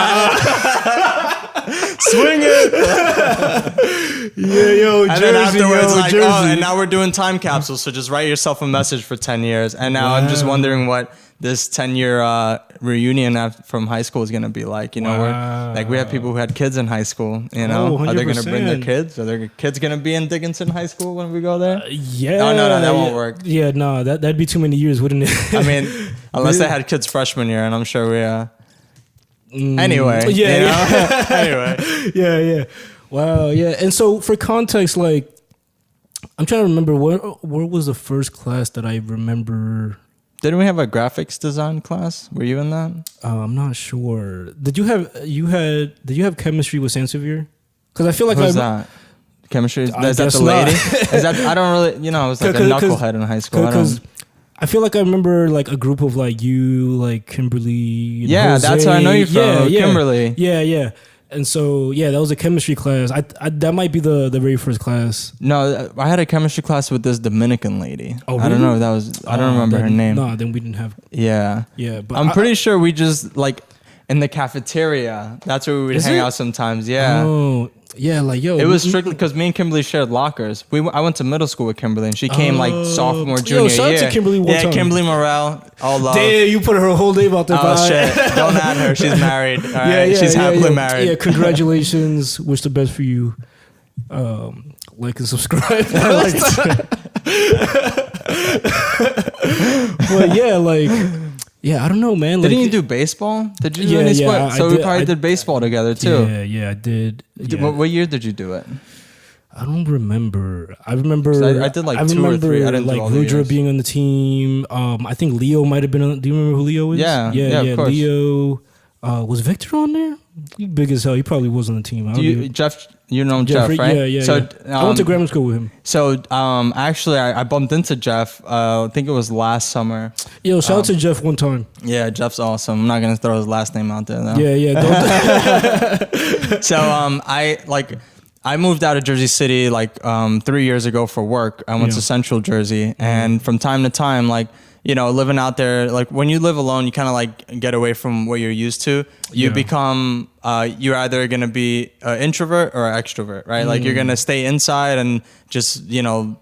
Speaker 2: swing it.
Speaker 1: Yo,
Speaker 2: and
Speaker 1: Jersey,
Speaker 2: then afterwards,
Speaker 1: Jersey.
Speaker 2: oh, and now we're doing time capsules. So just write yourself a message for 10 years. And now I'm just wondering what this 10-year reunion from high school is going to be like. You know, we have people who had kids in high school, you know. Are they going to bring their kids? Are their kids going to be in Dickinson High School when we go there?
Speaker 1: Yeah.
Speaker 2: Oh, no, that won't work.
Speaker 1: Yeah, no, that'd be too many years, wouldn't it?
Speaker 2: I mean, unless they had kids freshman year, and I'm sure we... Anyway.
Speaker 1: Yeah.
Speaker 2: Anyway.
Speaker 1: Yeah. Wow, yeah. And so for context, like, I'm trying to remember, where was the first class that I remember...
Speaker 2: Didn't we have a graphics design class? Were you in that?
Speaker 1: I'm not sure. Did you have chemistry with Sansevier? Because I feel like
Speaker 2: Who's that? Chemistry? Is that the lady? Is that I don't really, I was like a knucklehead in high school.
Speaker 1: Because I feel like I remember like a group of like you, like Kimberly.
Speaker 2: Yeah, Jose. That's where I know you from. Kimberly.
Speaker 1: Yeah. And so, that was a chemistry class. I that might be the very first class.
Speaker 2: No, I had a chemistry class with this Dominican lady.
Speaker 1: Oh, really?
Speaker 2: I don't know if that was, I don't remember her name.
Speaker 1: No, then we didn't have.
Speaker 2: Yeah.
Speaker 1: Yeah, but
Speaker 2: I'm pretty sure we just, like, in the cafeteria, that's where we would hang out sometimes. Yeah.
Speaker 1: Oh, yeah, like, yo.
Speaker 2: It was strictly because me and Kimberly shared lockers. I went to middle school with Kimberly, and she came like sophomore, junior year.
Speaker 1: Shout out to Kimberly one time.
Speaker 2: Kimberly Morel, all love.
Speaker 1: Damn, you put her whole name out there.
Speaker 2: Oh, shit. Don't add her. She's married. All right? She's happily married.
Speaker 1: Yeah, congratulations. Wish the best for you. Like and subscribe. But yeah, like... Yeah, I don't know, man.
Speaker 2: Didn't you do baseball? Did you do any sport? So we probably did baseball together too.
Speaker 1: Yeah, I did. Yeah.
Speaker 2: What year did you do it?
Speaker 1: I don't remember. I remember.
Speaker 2: I did like 2 or 3. I didn't
Speaker 1: like
Speaker 2: do all the
Speaker 1: Rudra
Speaker 2: years.
Speaker 1: being on the team. I think Leo might have been on. Do you remember who Leo is?
Speaker 2: Yeah, of course.
Speaker 1: Leo. Was Victor on there? He big as hell. He probably was on the team.
Speaker 2: Jeff, you know Jeff, right?
Speaker 1: Yeah.
Speaker 2: So
Speaker 1: I went to grammar school with him.
Speaker 2: So actually, I bumped into Jeff. I think it was last summer.
Speaker 1: Yo, shout out to Jeff one time.
Speaker 2: Yeah, Jeff's awesome. I'm not gonna throw his last name out there though.
Speaker 1: Yeah. Don't
Speaker 2: So I moved out of Jersey City like 3 years ago for work. I went to Central Jersey, and from time to time, like, living out there, like when you live alone, you kind of like get away from what you're used to. You become, you're either going to be an introvert or an extrovert, right? Like you're going to stay inside and just,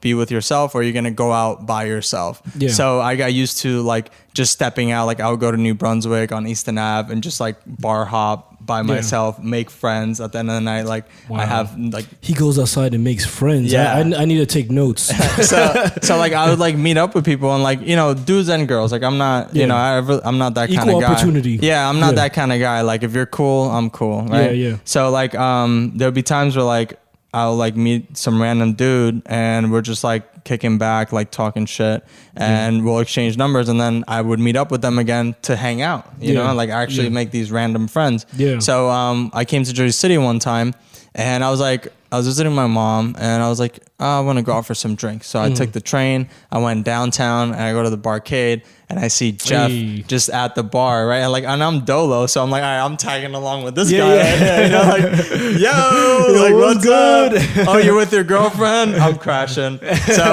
Speaker 2: be with yourself, or you're going to go out by yourself. Yeah. So I got used to like just stepping out. Like I would go to New Brunswick on Easton Ave and just like bar hop by myself, make friends at the end of the night. Like I have like... He
Speaker 1: goes outside and makes friends. Yeah. I need to take notes.
Speaker 2: so like I would like meet up with people and like, dudes and girls. Like I'm not, I'm not that kind of guy.
Speaker 1: Equal opportunity.
Speaker 2: Yeah, I'm not that kind of guy. Like if you're cool, I'm cool, right?
Speaker 1: Yeah.
Speaker 2: So like there'll be times where like I'll like meet some random dude and we're just like kicking back, like talking shit, and we'll exchange numbers, and then I would meet up with them again to hang out, you know, like actually make these random friends. Yeah. So I came to Jersey City one time, and I was visiting my mom, and I was like, I want to go out for some drinks. So I took the train, I went downtown, and I go to the barcade, and I see Jeff just at the bar, right? And I'm dolo, so I'm like, all right, I'm tagging along with this guy. Yeah. Like, yo, like, what's good? Oh, you're with your girlfriend? I'm crashing. So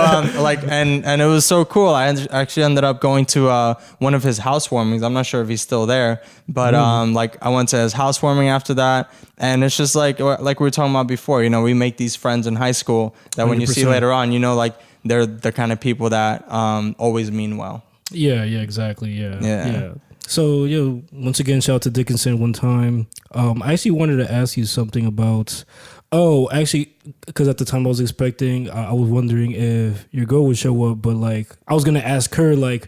Speaker 2: and it was so cool. I actually ended up going to one of his housewarmings. I'm not sure if he's still there, but like I went to his housewarming after that. And it's just like we were talking about before, we make these friends in high school that when 100%. You see later on, like they're the kind of people that always mean well.
Speaker 1: Yeah, exactly. Yeah. So, once again, shout out to Dickinson one time. I actually wanted to ask you something about, because at the time I was expecting, I was wondering if your girl would show up, but like, I was going to ask her, like,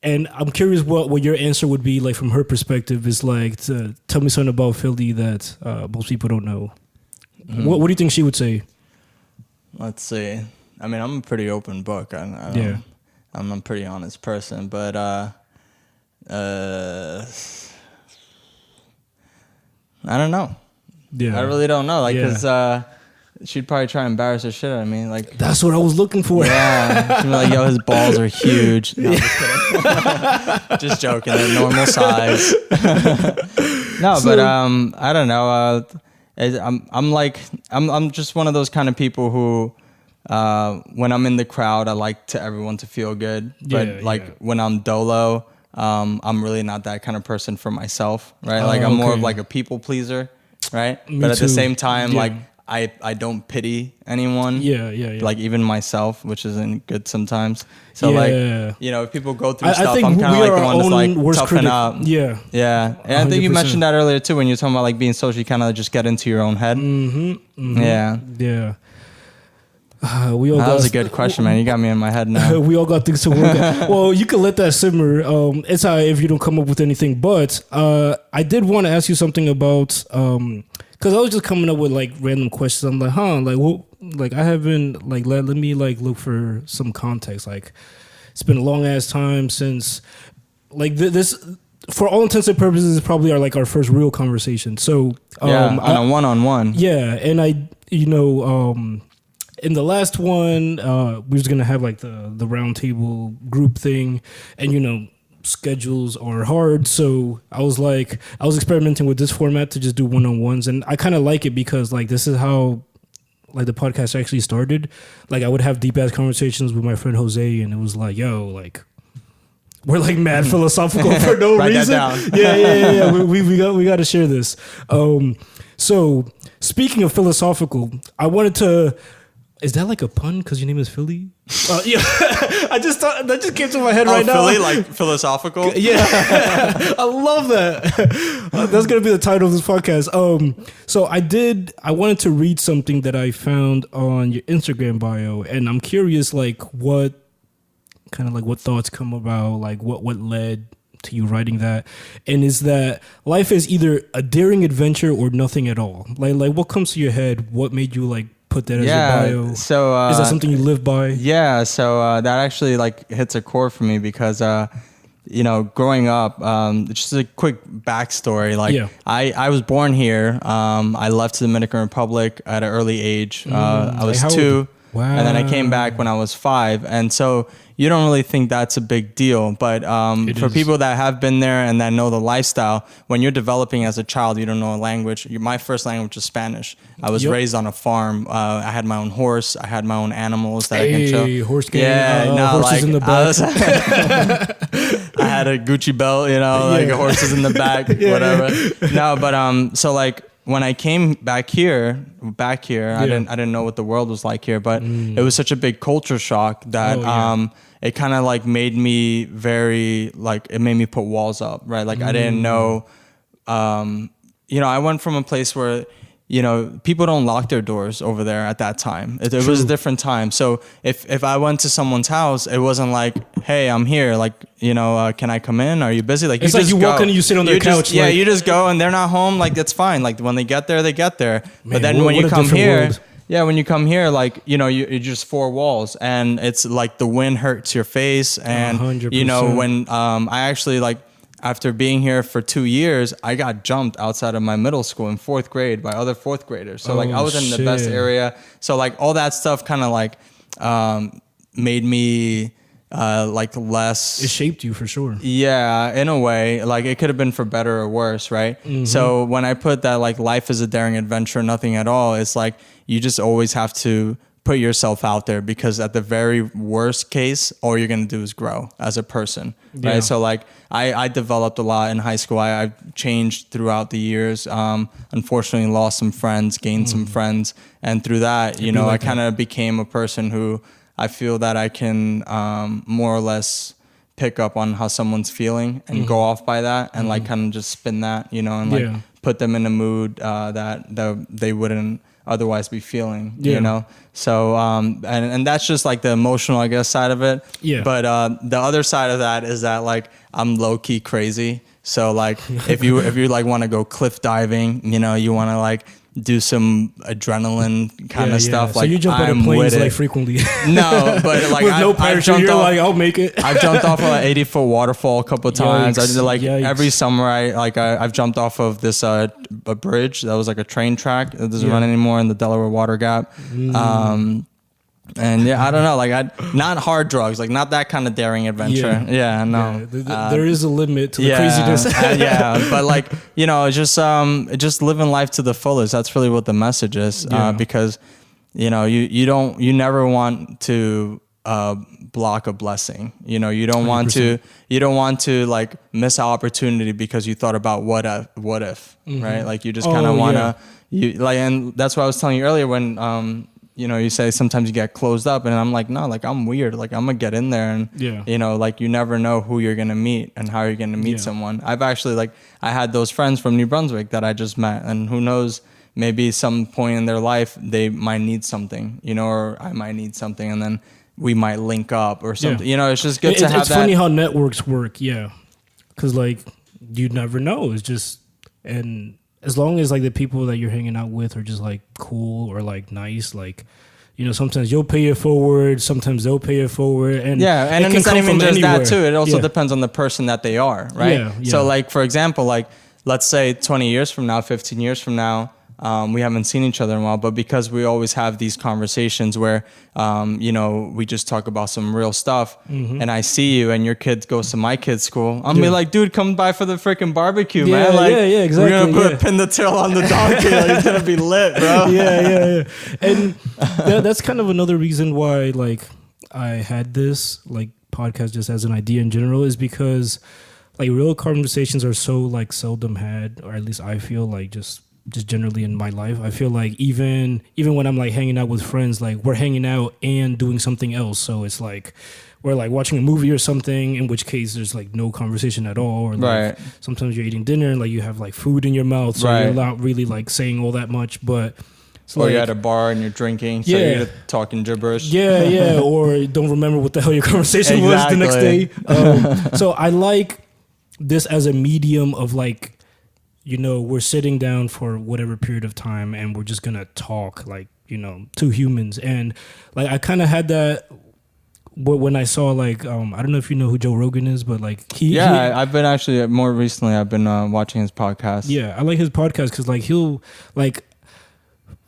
Speaker 1: and I'm curious what your answer would be, like, from her perspective, is like, to tell me something about Fili that most people don't know. Mm-hmm. What do you think she would say?
Speaker 2: Let's see. I mean, I'm a pretty open book. I'm a pretty honest person, but I don't know. Yeah, I really don't know. Like, because she'd probably try and embarrass the shit out of me. Like,
Speaker 1: that's what I was looking for.
Speaker 2: Yeah, she'd be like, "Yo, his balls are huge." No, just kidding. Just joking. They're normal size. No, but I don't know. I'm just one of those kind of people who. When I'm in the crowd, I like everyone to feel good. But when I'm dolo, I'm really not that kind of person for myself, right? Like I'm more of like a people pleaser, right? But at the same time, like I don't pity anyone.
Speaker 1: Yeah.
Speaker 2: Like even myself, which isn't good sometimes. So like, you know, if people go through stuff,
Speaker 1: think
Speaker 2: I'm kind of like the one that's like toughen
Speaker 1: critic.
Speaker 2: up.
Speaker 1: Yeah.
Speaker 2: Yeah. And 100%. I think you mentioned that earlier too, when you're talking about like being social, you kind of just get into your own head. Yeah.
Speaker 1: Yeah.
Speaker 2: That was a good question, man. You got me in my head now.
Speaker 1: We all got things to work out. Well, you can let that simmer. It's all right if you don't come up with anything. But I did want to ask you something about because I was just coming up with like random questions. I'm like, like what? Like I haven't like let me like look for some context. Like it's been a long ass time since like this. For all intents and purposes, is probably our first real conversation. So
Speaker 2: on a one-on-one.
Speaker 1: Yeah, and in the last one, we was gonna have like the round table group thing, and schedules are hard. So I was experimenting with this format to just do one-on-ones, and I kind of like it because like this is how like the podcast actually started. Like I would have deep ass conversations with my friend Jose, and it was like, yo, like we're like mad philosophical for no
Speaker 2: Write
Speaker 1: reason.
Speaker 2: That down.
Speaker 1: Yeah. We got to share this. So speaking of philosophical, I wanted to. Is that like a pun? Because your name is Fili? Yeah, I just thought that just came to my head right now.
Speaker 2: Fili, like philosophical.
Speaker 1: Yeah, I love that. That's gonna be the title of this podcast. So I wanted to read something that I found on your Instagram bio, and I'm curious, like what thoughts come about, like what led to you writing that, and is that life is either a daring adventure or nothing at all. Like what comes to your head? What made you like put that as your bio?
Speaker 2: So
Speaker 1: is that something you live by?
Speaker 2: Yeah, so that actually like hits a chord for me because growing up, just a quick backstory. Like I was born here. I left the Dominican Republic at an early age. I was 2. Wow. And then I came back when I was 5. And so you don't really think that's a big deal. But for people that have been there and that know the lifestyle, when you're developing as a child, you don't know a language. My first language was Spanish. I was raised on a farm. I had my own horse. I had my own animals that I can show.
Speaker 1: Horse game.
Speaker 2: Yeah,
Speaker 1: horses in the back.
Speaker 2: I had a Gucci belt, like horses in the back, whatever. No, but so like, when I came back here, I didn't know what the world was like here, but it was such a big culture shock that it kind of like made me it made me put walls up, right? Like I didn't know, I went from a place where people don't lock their doors over there at that time. It was a different time. So if I went to someone's house, it wasn't like, hey, I'm here. Like, can I come in? Are you busy? Like,
Speaker 1: it's like you walk in and you sit on their couch.
Speaker 2: Yeah, you just go and they're not home. Like, that's fine. Like when they get there, they get there. Man, but then when you come here, when you come here, like, you're just 4 walls and it's like the wind hurts your face. And,
Speaker 1: 100%.
Speaker 2: When I actually like, after being here for 2 years, I got jumped outside of my middle school in 4th grade by other 4th graders. So like I was in the best area. So like all that stuff kind of like made me like less.
Speaker 1: It shaped you for sure.
Speaker 2: Yeah, in a way. Like it could have been for better or worse, right? Mm-hmm. So when I put that like life is a daring adventure, nothing at all, it's like you just always have to put yourself out there because at the very worst case, all you're going to do is grow as a person, right? So like I developed a lot in high school. I've changed throughout the years. Unfortunately lost some friends, gained some friends. And through that, I kind of became a person who I feel that I can more or less pick up on how someone's feeling and go off by that and like kind of just spin that, and like put them in a mood that they wouldn't otherwise be feeling, So, and that's just like the emotional, I guess, side of it. Yeah. But the other side of that is that like I'm low key crazy. So like if you like want to go cliff diving, you want to like do some adrenaline kind of stuff. Like
Speaker 1: so you jump out of planes like frequently.
Speaker 2: No, but like
Speaker 1: with no parachute, you're like, I'll make it.
Speaker 2: I've jumped off of an 80-foot waterfall a couple of times. I did like every summer. I've jumped off of this a bridge that was like a train track that doesn't run anymore in the Delaware Water Gap. And I don't know, like not hard drugs, like not that kind of daring adventure. No.
Speaker 1: There is a limit to the craziness.
Speaker 2: But like, just living life to the fullest. That's really what the message is. Because, you never want to block a blessing. You don't 100%. You don't want to like miss an opportunity because you thought about what if, right? Like you just kind of want to, and that's what I was telling you earlier when you say sometimes you get closed up, and I'm like, no, like I'm weird. Like I'm gonna get in there, and like you never know who you're gonna meet and how you're gonna meet someone. I've actually I had those friends from New Brunswick that I just met, and who knows, maybe some point in their life they might need something, or I might need something, and then we might link up or something. It's just good to have that.
Speaker 1: It's funny how networks work, because you never know. It's just, and as long as the people that you're hanging out with are just cool or nice, sometimes you'll pay it forward, sometimes they'll pay it forward, and
Speaker 2: and it's not even just that too. It also depends on the person that they are, right? So for example, let's say 20 years from now, 15 years from now, we haven't seen each other in a while, but because we always have these conversations where, we just talk about some real stuff, and I see you and your kid goes to my kid's school, I'm be like, dude, come by for the freaking barbecue, man.
Speaker 1: Exactly.
Speaker 2: We're going to pin the tail on the donkey. It's going to be lit, bro.
Speaker 1: And that's kind of another reason why, I had this, podcast just as an idea in general, is because, real conversations are so, seldom had, or at least I feel just generally in my life. I feel even when I'm hanging out with friends, we're hanging out and doing something else. So it's we're watching a movie or something, in which case there's no conversation at all. Or sometimes you're eating dinner and you have food in your mouth, so you're not really saying all that much. But
Speaker 2: or you're at a bar and you're drinking, so you're talking gibberish.
Speaker 1: Or don't remember what the hell your conversation was the next day. So I like this as a medium of we're sitting down for whatever period of time and we're just going to talk two humans. And I kind of had that when I saw I don't know if you know who Joe Rogan is, but
Speaker 2: I've been actually more recently, I've been watching his podcast.
Speaker 1: Yeah, I like his podcast because he'll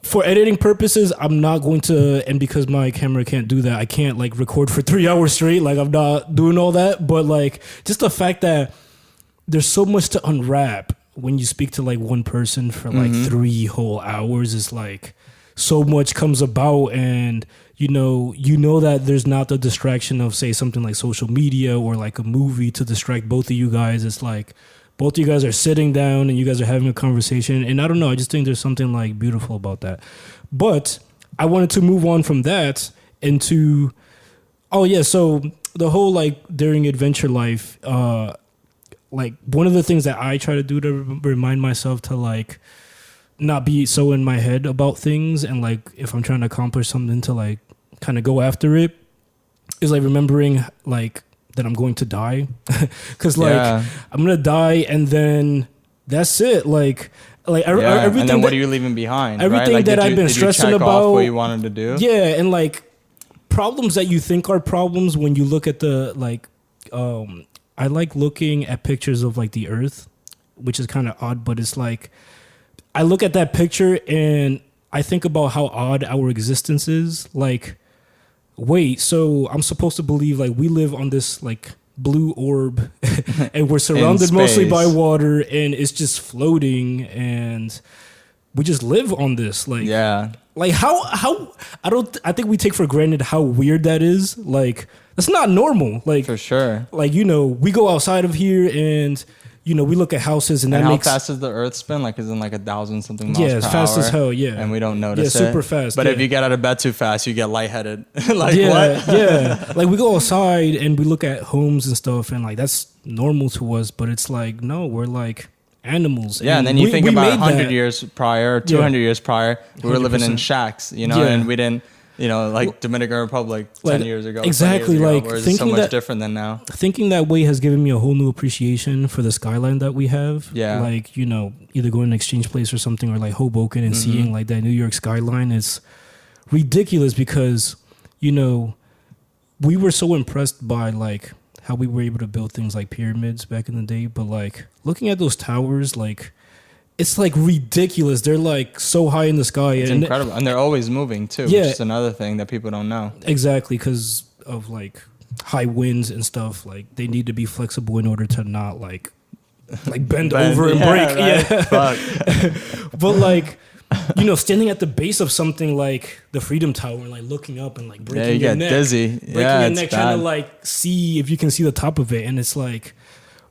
Speaker 1: for editing purposes, I'm not going to, and because my camera can't do that, I can't record for 3 hours straight. I'm not doing all that. But just the fact that there's so much to unwrap when you speak to one person for 3 whole hours, is so much comes about, and you know that there's not the distraction of, say, something like social media or a movie to distract both of you guys. It's both of you guys are sitting down and you guys are having a conversation, and I don't know, I just think there's something beautiful about that. But I wanted to move on from that into so the whole during adventure life, one of the things that I try to do to remind myself to not be so in my head about things, and if I'm trying to accomplish something to kind of go after it, is remembering that I'm going to die, because I'm gonna die and then that's it. Everything.
Speaker 2: And then what are you leaving behind?
Speaker 1: Everything that I've been stressing about.
Speaker 2: What you wanted to do.
Speaker 1: Yeah, and problems that you think are problems, when you look at the I like looking at pictures of the Earth, which is kind of odd, but it's I look at that picture and I think about how odd our existence is. Wait, so I'm supposed to believe we live on this blue orb and we're surrounded mostly by water and it's just floating and we just live on this. How I think we take for granted how weird that is. That's not normal.
Speaker 2: For sure.
Speaker 1: We go outside of here and we look at houses and
Speaker 2: how fast does the Earth spin? Is in 1,000 something miles per hour?
Speaker 1: Yeah, it's fast as hell. Yeah,
Speaker 2: and we don't notice it.
Speaker 1: Yeah, super fast.
Speaker 2: But if you get out of bed too fast, you get lightheaded. What?
Speaker 1: Yeah. We go outside and we look at homes and stuff, and that's normal to us. But it's no, we're animals.
Speaker 2: Yeah, and then you think about 100 years prior, 200 years prior, we were living in shacks, and we didn't. Dominican Republic 10 years ago.
Speaker 1: Exactly.
Speaker 2: Whereas it's so much different than now.
Speaker 1: Thinking that way has given me a whole new appreciation for the skyline that we have.
Speaker 2: Yeah.
Speaker 1: Either going to Exchange Place or something, or Hoboken and seeing that New York skyline. It's ridiculous because, we were so impressed by how we were able to build things like pyramids back in the day. But looking at those towers, it's ridiculous. They're so high in the sky.
Speaker 2: It's incredible. And they're always moving too, which is another thing that people don't know.
Speaker 1: Exactly, because of high winds and stuff. They need to be flexible in order to not bend over and break.
Speaker 2: Right?
Speaker 1: Yeah.
Speaker 2: Fuck.
Speaker 1: But standing at the base of something like the Freedom Tower and looking up and breaking your neck.
Speaker 2: Dizzy.
Speaker 1: Breaking your neck, trying to see if you can see the top of it. And it's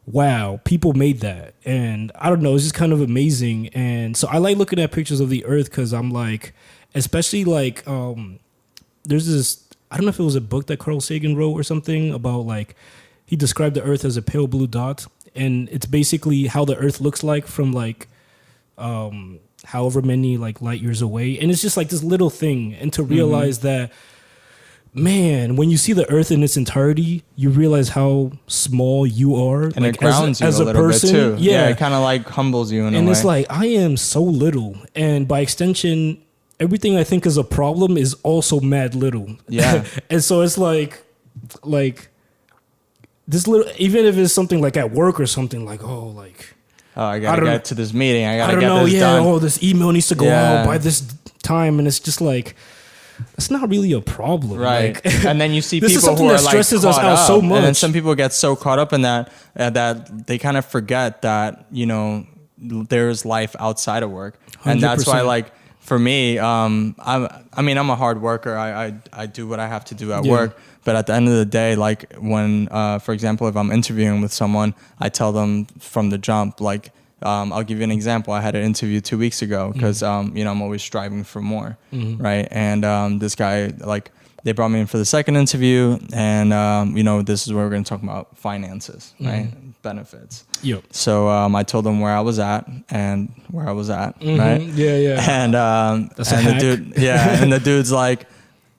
Speaker 1: wow, people made that. And I don't know, it's just kind of amazing. And so I like looking at pictures of the earth because I'm like, especially like, there's this, I don't know if it was a book that Carl Sagan wrote or something about like, he described the earth as a pale blue dot. And it's basically how the earth looks like from like, however many like light years away. And it's just like this little thing. And to realize that, man, when you see the earth in its entirety, you realize how small you are.
Speaker 2: And
Speaker 1: like,
Speaker 2: it grounds you
Speaker 1: as
Speaker 2: a
Speaker 1: a
Speaker 2: little
Speaker 1: person.
Speaker 2: bit too.
Speaker 1: Yeah.
Speaker 2: It kind of like humbles you in a way.
Speaker 1: And it's like, I am so little. And by extension, everything I think is a problem is also mad little.
Speaker 2: Yeah.
Speaker 1: And so it's like this little, even if it's something like at work or something like,
Speaker 2: I gotta get to this meeting. I gotta get
Speaker 1: know,
Speaker 2: this done.
Speaker 1: This email needs to go out by this time. And it's just like, it's not really a problem.
Speaker 2: Right.
Speaker 1: Like,
Speaker 2: and then you see
Speaker 1: this
Speaker 2: people
Speaker 1: is something
Speaker 2: who are
Speaker 1: that stresses
Speaker 2: like
Speaker 1: us
Speaker 2: caught
Speaker 1: out
Speaker 2: up,
Speaker 1: so much.
Speaker 2: and then some people get so caught up in that that they kind of forget that, you know, there's life outside of work. 100%. And that's why, like, for me, I'm a hard worker. I do what I have to do at work. But at the end of the day, like when, for example, if I'm interviewing with someone, I tell them from the jump, like, I'll give you an example. I had an interview 2 weeks ago because, you know, I'm always striving for more, right? And this guy, like, they brought me in for the second interview, and, you know, this is where we're going to talk about finances, right? Benefits.
Speaker 1: Yep.
Speaker 2: So I told him where I was at and where I was at, right?
Speaker 1: Yeah.
Speaker 2: And
Speaker 1: That's a
Speaker 2: and
Speaker 1: hack.
Speaker 2: the dude, and the dude's like,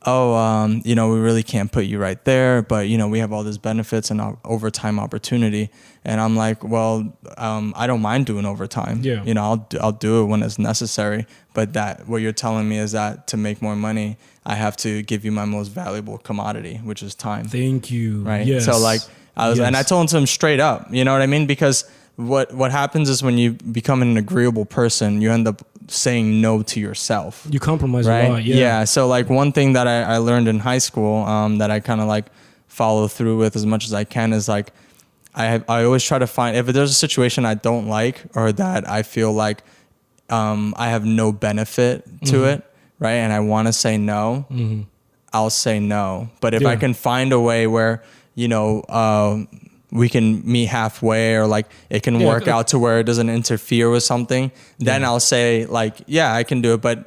Speaker 2: oh, you know, we really can't put you right there, but, you know, we have all these benefits and overtime opportunity. And I'm like, well, I don't mind doing overtime.
Speaker 1: Yeah.
Speaker 2: You know, I'll do it when it's necessary. But that what you're telling me is that to make more money, I have to give you my most valuable commodity, which is time.
Speaker 1: Thank you.
Speaker 2: Right.
Speaker 1: Yes.
Speaker 2: So like and I told him straight up, you know what I mean? Because what happens is when you become an agreeable person, you end up saying no to yourself.
Speaker 1: You compromise
Speaker 2: right?
Speaker 1: a lot. Yeah.
Speaker 2: So like one thing that I learned in high school that I kind of like follow through with as much as I can is like I always try to find, if there's a situation I don't like or that I feel like I have no benefit to it, right? And I want to say no, I'll say no. But if I can find a way where, you know, we can meet halfway or like it can work out to where it doesn't interfere with something, then I'll say like, yeah, I can do it, but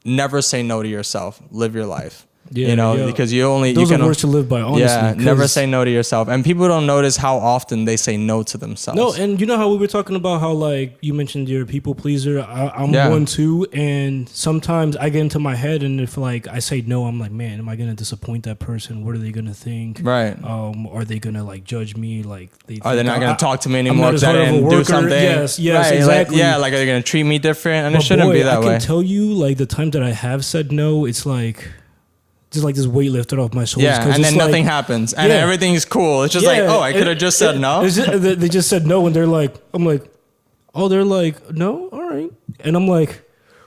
Speaker 2: never say no to yourself. Live your life.
Speaker 1: Yeah,
Speaker 2: you know, because
Speaker 1: those are words to live by, honestly.
Speaker 2: Yeah, never say no to yourself. And people don't notice how often they say no to themselves.
Speaker 1: No, and you know how we were talking about how, like, you mentioned you're a people pleaser. I'm one too, and sometimes I get into my head, and if, like, I say no, I'm like, man, am I going to disappoint that person? What are they going to think?
Speaker 2: Right.
Speaker 1: Are they going to, like, judge me? Like,
Speaker 2: are they not going to talk to me anymore because I didn't do something?
Speaker 1: Yes,
Speaker 2: right.
Speaker 1: exactly.
Speaker 2: Like are they going to treat me different? And it shouldn't be that way.
Speaker 1: I can tell you, like, the times that I have said no, it's like... just like this weight lifted off my shoulders.
Speaker 2: Yeah, and then nothing happens. And everything's cool. It's just like, oh, I could have just said no.
Speaker 1: They just said no, and they're like, I'm like, oh, they're like, no? All right. And I'm like,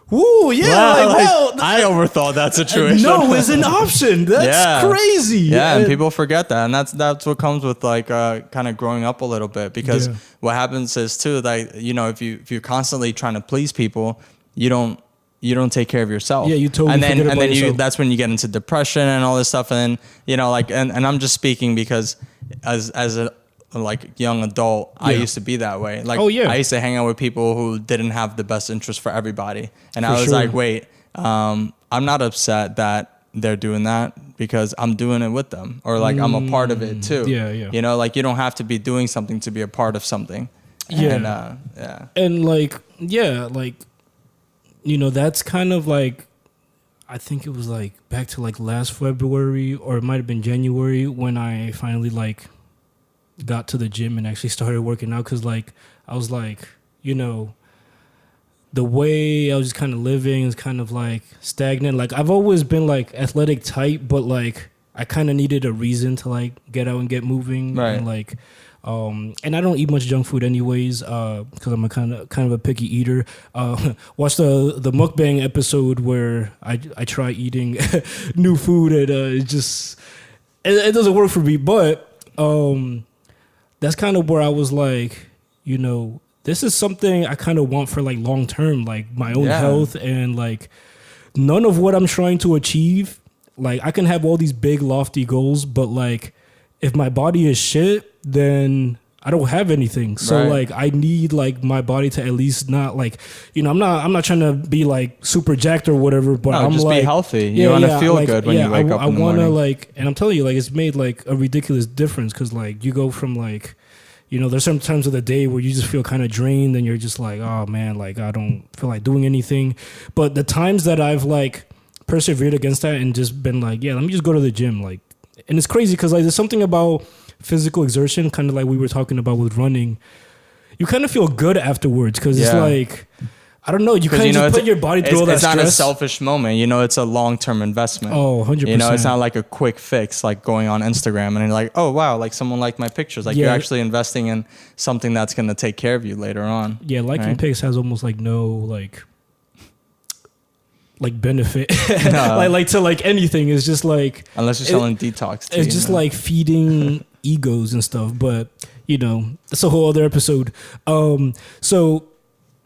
Speaker 1: woo, yeah.
Speaker 2: Wow, I overthought that situation.
Speaker 1: No is an option. That's crazy.
Speaker 2: Yeah, and people forget that. And that's what comes with like kind of growing up a little bit. Because what happens is too, like, you know, if you're constantly trying to please people, you don't take care of yourself.
Speaker 1: Yeah, you totally forget about yourself.
Speaker 2: That's when you get into depression and all this stuff. And then, you know, like, and I'm just speaking because as a like young adult, I used to be that way. Like, I used to hang out with people who didn't have the best interest for everybody. And I was like, wait, I'm not upset that they're doing that because I'm doing it with them, or like I'm a part of it too.
Speaker 1: Yeah.
Speaker 2: You know, like you don't have to be doing something to be a part of something.
Speaker 1: Yeah.
Speaker 2: And,
Speaker 1: and like, you know, that's kind of like, I think it was like back to like last February, or it might have been January, when I finally like got to the gym and actually started working out. Cause like, I was like, you know, the way I was just kind of living is kind of like stagnant. Like I've always been like athletic type, but like I kind of needed a reason to like get out and get moving.
Speaker 2: Right.
Speaker 1: And like, and I don't eat much junk food anyways, because I'm a kind of a picky eater. Watch the mukbang episode where I try eating new food, and it doesn't work for me. But that's kind of where I was like, you know, this is something I kind of want for like long term, like my own health, and like none of what I'm trying to achieve. Like I can have all these big lofty goals, but like if my body is shit, then I don't have anything. So like I need like my body to at least not like, you know, I'm not trying to be like super jacked or whatever, but I'm
Speaker 2: just
Speaker 1: like,
Speaker 2: be healthy. You want to feel like, good when you wake up in the morning.
Speaker 1: Like, and I'm telling you, like, it's made like a ridiculous difference because like you go from like, you know, there's some times of the day where you just feel kind of drained and you're just like, oh man, like I don't feel like doing anything. But the times that I've like persevered against that and just been like, yeah, let me just go to the gym. Like, and it's crazy because like there's something about physical exertion, kind of like we were talking about with running. You kind of feel good afterwards because it's like, I don't know, you kind of just put your body through all that stress.
Speaker 2: It's not a selfish moment, you know, it's a long-term investment.
Speaker 1: Oh, 100%.
Speaker 2: You know, it's not like a quick fix, like going on Instagram and you're like, oh, wow, like someone liked my pictures. Like you're actually investing in something that's going to take care of you later on.
Speaker 1: Yeah, liking pics has almost like no like benefit like to like anything. It's just like,
Speaker 2: unless you're selling detox tea,
Speaker 1: it's just like feeding egos and stuff, but you know, that's a whole other episode. So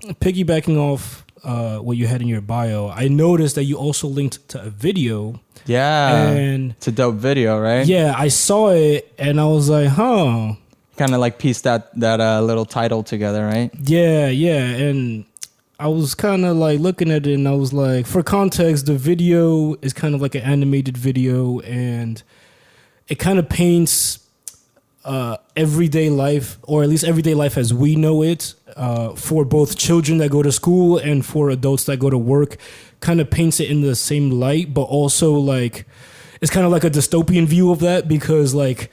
Speaker 1: piggybacking off what you had in your bio, I noticed that you also linked to a video. And
Speaker 2: it's a dope video, right?
Speaker 1: Yeah, I saw it and I was like, huh,
Speaker 2: kind of like pieced that little title together, right?
Speaker 1: Yeah, and I was kind of like looking at it and I was like, for context, the video is kind of like an animated video and it kind of paints everyday life, or at least everyday life as we know it, for both children that go to school and for adults that go to work, kind of paints it in the same light, but also like it's kind of like a dystopian view of that because like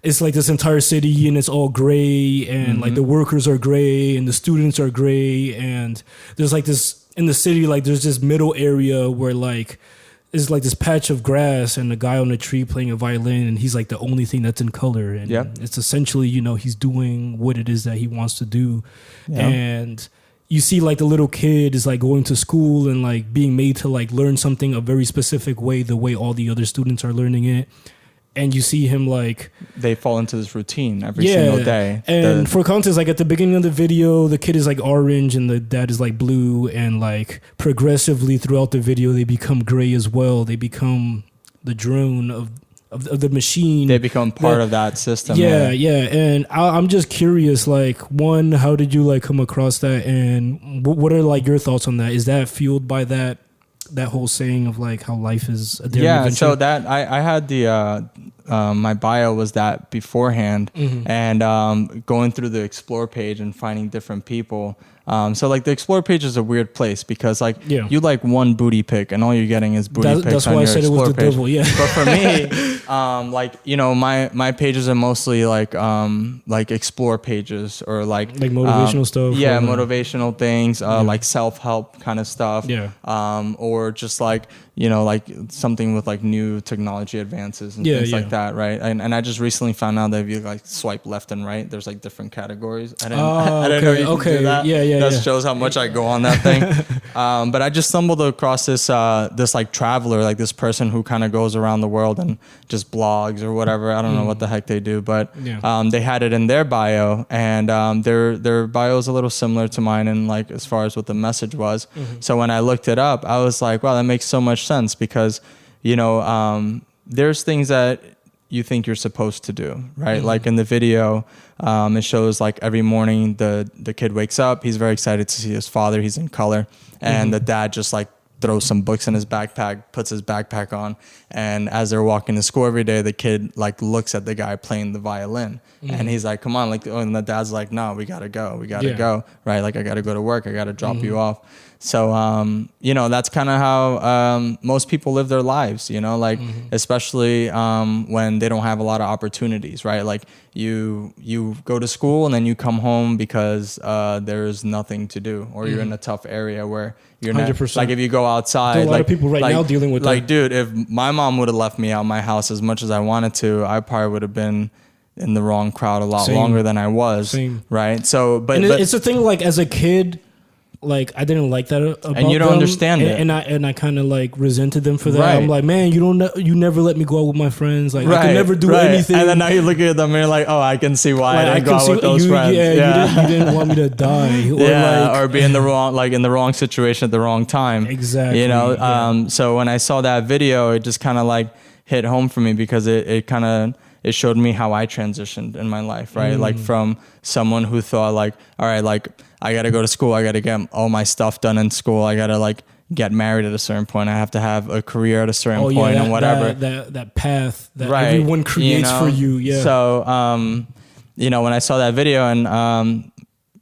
Speaker 1: it's like this entire city and it's all gray and like the workers are gray and the students are gray and there's like this in the city, like there's this middle area where like is like this patch of grass and a guy on a tree playing a violin and he's like the only thing that's in color and it's essentially, you know, he's doing what it is that he wants to do. And you see like the little kid is like going to school and like being made to like learn something a very specific way, the way all the other students are learning it. And you see him like
Speaker 2: they fall into this routine every single day.
Speaker 1: And for context, like at the beginning of the video, the kid is like orange and the dad is like blue, and like progressively throughout the video, they become gray as well. They become the drone of the machine.
Speaker 2: They become part of that system.
Speaker 1: Yeah. And I'm just curious, like, one, how did you like come across that, and what are like your thoughts on that? Is that fueled by that whole saying of like how life is a daily adventure?
Speaker 2: So that I had the my bio was that beforehand, and going through the explore page and finding different people. So like the explore page is a weird place because like you like one booty pic and all you're getting is booty pics.
Speaker 1: That's
Speaker 2: on
Speaker 1: why
Speaker 2: your
Speaker 1: I said
Speaker 2: explore
Speaker 1: it was the
Speaker 2: page.
Speaker 1: devil. Yeah.
Speaker 2: But for me, like, you know, my pages are mostly like explore pages or like
Speaker 1: motivational stuff.
Speaker 2: Yeah, motivational things, like self-help kind of stuff.
Speaker 1: Yeah.
Speaker 2: Or just like, you know, like something with like new technology advances and things like that, right? And I just recently found out that if you like swipe left and right, there's like different categories. I didn't know you could do that. That shows how much I go on that thing. But I just stumbled across this like traveler, like this person who kind of goes around the world and just blogs or whatever. I don't know what the heck they do, but they had it in their bio, and their bio is a little similar to mine, and like as far as what the message was. So when I looked it up, I was like, wow, that makes so much sense because, you know, there's things that you think you're supposed to do, right? Like in the video, it shows like every morning the kid wakes up, he's very excited to see his father, he's in color, and the dad just like throws some books in his backpack, puts his backpack on, and as they're walking to school every day, the kid like looks at the guy playing the violin, and he's like, come on, like, and the dad's like, no, we gotta go, right? Like, I gotta go to work, I gotta drop you off. So, you know, that's kind of how most people live their lives, you know, like, especially when they don't have a lot of opportunities, right? Like you go to school and then you come home because there's nothing to do, or you're in a tough area where you're not,
Speaker 1: 100%.
Speaker 2: like if you go outside,
Speaker 1: a lot of people now dealing with
Speaker 2: like,
Speaker 1: that.
Speaker 2: Dude, if my mom would have left me out my house as much as I wanted to, I probably would have been in the wrong crowd a lot longer than I was. Right. So, but
Speaker 1: it's a thing, like as a kid, like I didn't like that about
Speaker 2: and you don't
Speaker 1: them,
Speaker 2: understand it,
Speaker 1: and I kind of like resented them for that.
Speaker 2: Right.
Speaker 1: I'm like, man, you never let me go out with my friends. Like I could never do anything.
Speaker 2: And then now you look at them and you're like, oh, I can see why I didn't go out with those friends.
Speaker 1: You didn't want me to die, or
Speaker 2: or be in the wrong situation at the wrong time.
Speaker 1: Exactly.
Speaker 2: You know, so when I saw that video, it just kind of like hit home for me because it kind of it showed me how I transitioned in my life, right? Like from someone who thought like, all right, like I got to go to school. I got to get all my stuff done in school. I got to like get married at a certain point. I have to have a career at a certain point and whatever.
Speaker 1: That path that everyone creates for you. Yeah.
Speaker 2: So, you know, when I saw that video and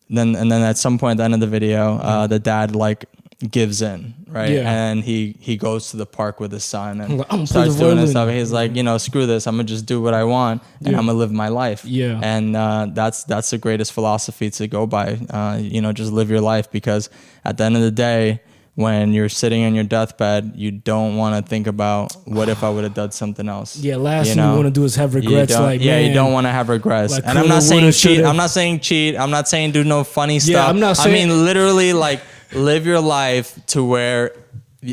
Speaker 2: then at some point at the end of the video, the dad like gives in, right? Yeah. And he goes to the park with his son and starts doing this stuff. He's like, you know, screw this. I'm gonna just do what I want and I'm gonna live my life. Yeah. And that's the greatest philosophy to go by. You know, just live your life, because at the end of the day, when you're sitting on your deathbed, you don't want to think about what if I would have done something else. Yeah,
Speaker 1: last thing you want to do is have regrets.
Speaker 2: You don't want to have regrets. Like, and I'm not saying cheat. I'm not saying cheat. I'm not saying do no funny stuff.
Speaker 1: I'm not saying.
Speaker 2: I mean, literally, like, live your life to where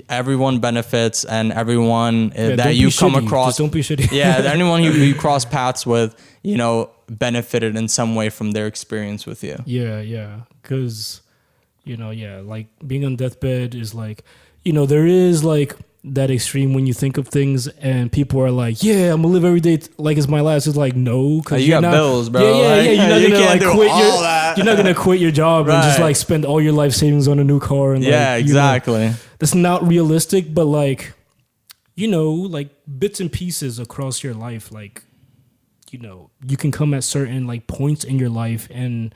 Speaker 2: everyone benefits and everyone that you come across.
Speaker 1: Just don't be shitty.
Speaker 2: Yeah, anyone you cross paths with, you know, benefited in some way from their experience with you.
Speaker 1: Yeah, because, you know, like being on deathbed is like, you know, there is like that extreme when you think of things and people are like, yeah, I'm gonna live every day like it's my last. It's like, no, because
Speaker 2: you got bills, bro.
Speaker 1: Yeah. You're not gonna quit you're not gonna quit your job and just like spend all your life savings on a new car. And
Speaker 2: exactly.
Speaker 1: You know, that's not realistic, but like, you know, like bits and pieces across your life, like, you know, you can come at certain like points in your life, and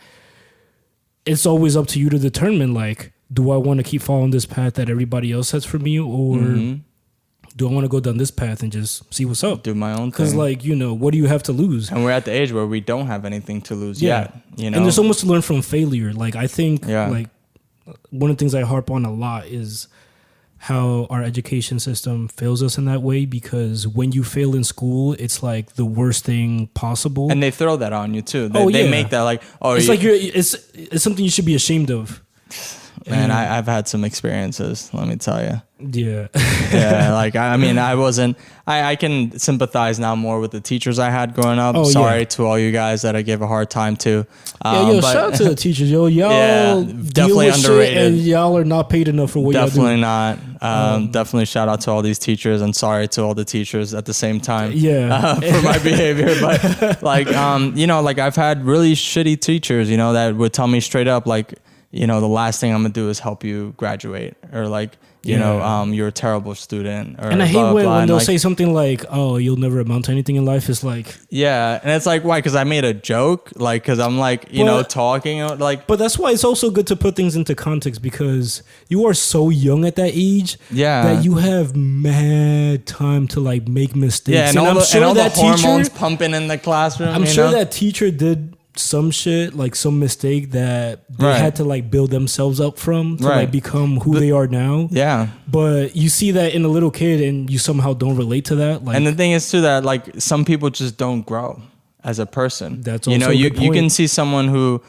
Speaker 1: it's always up to you to determine, like, do I want to keep following this path that everybody else has for me, or do I want to go down this path and just see what's up?
Speaker 2: Do my own thing.
Speaker 1: Because, like, you know, what do you have to lose?
Speaker 2: And we're at the age where we don't have anything to lose yet, you know?
Speaker 1: And there's so much to learn from failure. Like, I think, like, one of the things I harp on a lot is how our education system fails us in that way, because when you fail in school, it's like the worst thing possible.
Speaker 2: And they throw that on you too. They make that like,
Speaker 1: it's like it's something you should be ashamed of.
Speaker 2: Man, I've had some experiences, let me tell you.
Speaker 1: Yeah.
Speaker 2: Yeah, like, I mean, I can sympathize now more with the teachers I had growing up. Sorry to all you guys that I gave a hard time to.
Speaker 1: Shout out to the teachers, yo. Y'all
Speaker 2: definitely underrated.
Speaker 1: And y'all are not paid enough for what y'all do.
Speaker 2: Definitely not. Definitely shout out to all these teachers, and sorry to all the teachers at the same time. For my behavior. But like, you know, like I've had really shitty teachers, you know, that would tell me straight up, like, you know, the last thing I'm gonna do is help you graduate, or like, you know, you're a terrible student. Or
Speaker 1: and I hate when they'll say something like, "Oh, you'll never amount to anything in life." It's like,
Speaker 2: yeah, and it's like, why? Because I made a joke, like, because I'm like, you know, talking like.
Speaker 1: But that's why it's also good to put things into context, because you are so young at that age, that you have mad time to like make mistakes.
Speaker 2: Yeah, and all the hormones pumping in the classroom.
Speaker 1: I'm sure that teacher did some shit, like some mistake that they had to like build themselves up from to like become who they are now. Yeah. But you see that in a little kid and you somehow don't relate to that. Like,
Speaker 2: and the thing is too that like some people just don't grow as a person.
Speaker 1: That's also,
Speaker 2: you know, you can see someone who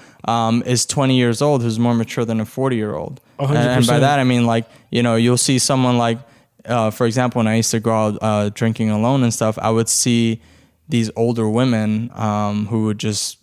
Speaker 2: is 20 years old who's more mature than a 40-year-old. 100%. And by that I mean, like, you know, you'll see someone like for example, when I used to go out drinking alone and stuff, I would see these older women who would just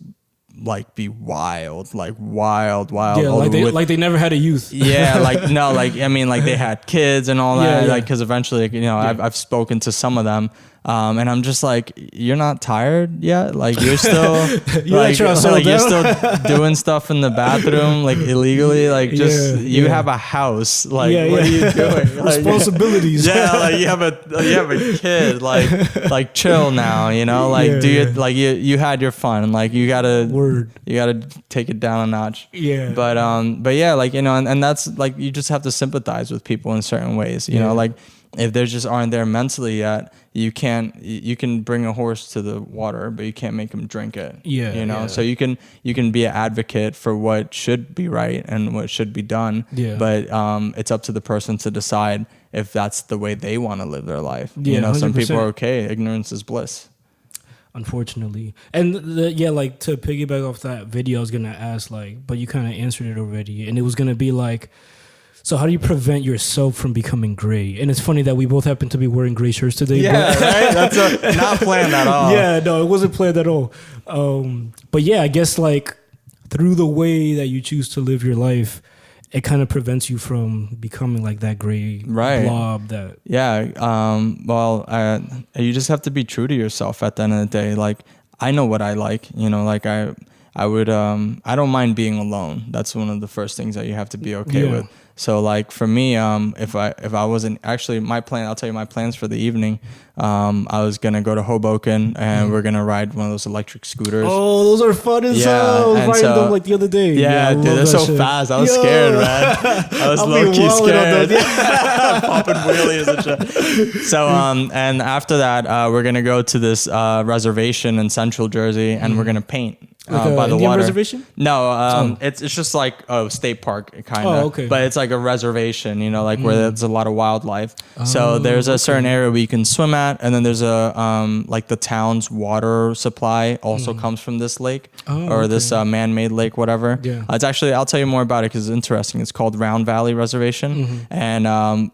Speaker 2: like be wild. Yeah,
Speaker 1: like they never had a youth.
Speaker 2: Yeah, like no, like I mean, like they had kids and all that. Like, because eventually, you know, I've spoken to some of them, and I'm just like, you're not tired yet? Like you're still you're still doing stuff in the bathroom like illegally. Like just you have a house. Like what are you doing? Like,
Speaker 1: responsibilities.
Speaker 2: Like you have a kid. Like chill now. You know, like you had your fun. Like you gotta take it down a notch. Yeah. But yeah, like, you know, and that's like, you just have to sympathize with people in certain ways. You know, like if they just aren't there mentally yet, you can bring a horse to the water, but you can't make him drink it. Yeah. You know, so you can be an advocate for what should be right and what should be done. Yeah. But it's up to the person to decide if that's the way they want to live their life. Yeah, you know, 100%. Some people are okay. Ignorance is bliss.
Speaker 1: Unfortunately. And like to piggyback off that video, I was going to ask, like, but you kind of answered it already. And it was going to be like, so how do you prevent yourself from becoming gray? And it's funny that we both happen to be wearing gray shirts today.
Speaker 2: Yeah, right? That's not planned at all.
Speaker 1: Yeah, no, it wasn't planned at all. But yeah, I guess like through the way that you choose to live your life, it kind of prevents you from becoming like that gray blob that.
Speaker 2: Yeah. You just have to be true to yourself at the end of the day. Like, I know what I like, you know, like I don't mind being alone. That's one of the first things that you have to be okay with. So like for me, if I wasn't actually I'll tell you my plans for the evening. I was going to go to Hoboken and we're going to ride one of those electric scooters.
Speaker 1: Oh, those are fun as hell. I was riding them like the other day.
Speaker 2: Yeah, dude, they're so fast. I was scared, man. I was low-key scared. Popping wheelies and shit. So, and after that, we're going to go to this reservation in Central Jersey and we're going to paint. By the
Speaker 1: Indian
Speaker 2: water.
Speaker 1: Reservation?
Speaker 2: No, it's just like a state park kind of.
Speaker 1: Oh, okay.
Speaker 2: But it's like a reservation, you know, like where there's a lot of wildlife. So there's a certain area where you can swim at, and then there's a like the town's water supply also comes from this lake this man-made lake, whatever.
Speaker 1: Yeah.
Speaker 2: It's actually, I'll tell you more about it because it's interesting. It's called Round Valley Reservation, and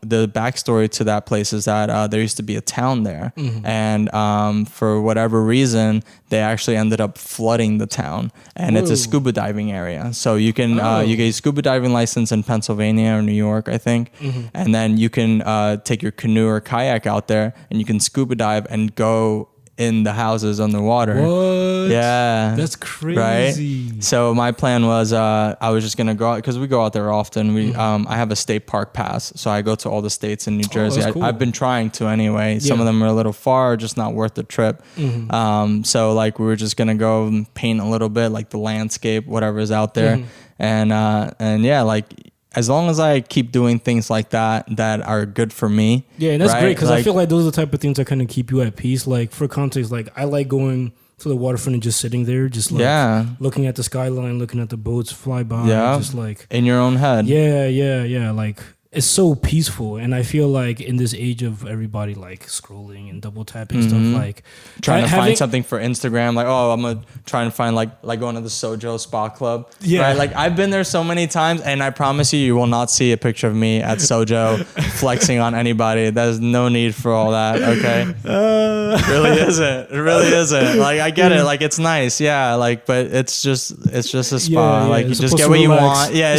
Speaker 2: the backstory to that place is that there used to be a town there, and for whatever reason, they actually ended up flooding the town, and it's a scuba diving area. So you can you get a scuba diving license in Pennsylvania or New York, I think, and then you can take your canoe or kayak out there, and you can scuba dive and go in the houses underwater.
Speaker 1: What?
Speaker 2: Yeah,
Speaker 1: that's crazy.
Speaker 2: Right? So my plan was I was just gonna go out because we go out there often. I have a state park pass, so I go to all the states in New Jersey.
Speaker 1: That's cool.
Speaker 2: I've been trying to anyway. Some of them are a little far, just not worth the trip. So like we were just gonna go and paint a little bit, like the landscape, whatever is out there, and yeah, like. As long as I keep doing things like that are good for me.
Speaker 1: Yeah, and that's great because I feel like those are the type of things that kind of keep you at peace. Like for context, like I like going to the waterfront and just sitting there, just like looking at the skyline, looking at the boats fly by.
Speaker 2: Yeah,
Speaker 1: just like
Speaker 2: in your own head.
Speaker 1: Yeah. Like it's so peaceful, and I feel like in this age of everybody like scrolling and double tapping stuff, like
Speaker 2: trying to find something for Instagram, like I'm gonna try and find like going to the Sojo Spa Club. Yeah, right? Like I've been there so many times, and I promise you will not see a picture of me at Sojo flexing on anybody. There's no need for all that. Okay, it really isn't. It really isn't. Like I get it. Like it's nice, yeah. Like, but it's just a spa. Like you just get what you want. Yeah,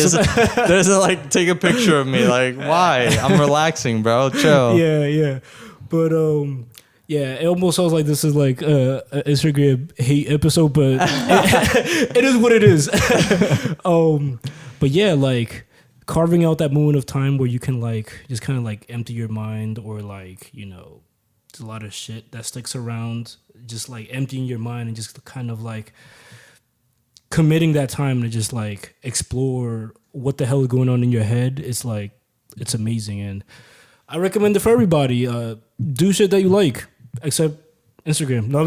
Speaker 2: there's like take a picture of me. Like why? I'm relaxing, bro. Chill.
Speaker 1: Yeah. But yeah, it almost sounds like this is like an Instagram hate episode, but it is what it is. But yeah, like carving out that moment of time where you can like just kind of like empty your mind, or like, you know, there's a lot of shit that sticks around, just like emptying your mind and just kind of like committing that time to just like explore what the hell is going on in your head. It's like, it's amazing, and I recommend it for everybody. Do shit that you like, except Instagram. No,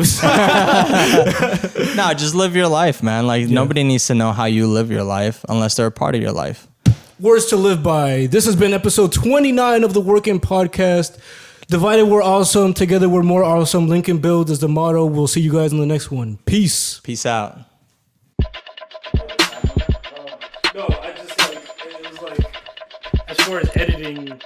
Speaker 2: no, just live your life, man. Like nobody needs to know how you live your life unless they're a part of your life.
Speaker 1: Words to live by. This has been episode 29 of the Working Podcast. Divided we're awesome. Together we're more awesome. Lincoln builds is the motto. We'll see you guys in the next one. Peace.
Speaker 2: Peace out.
Speaker 1: No, I just like, it was like, as far as editing.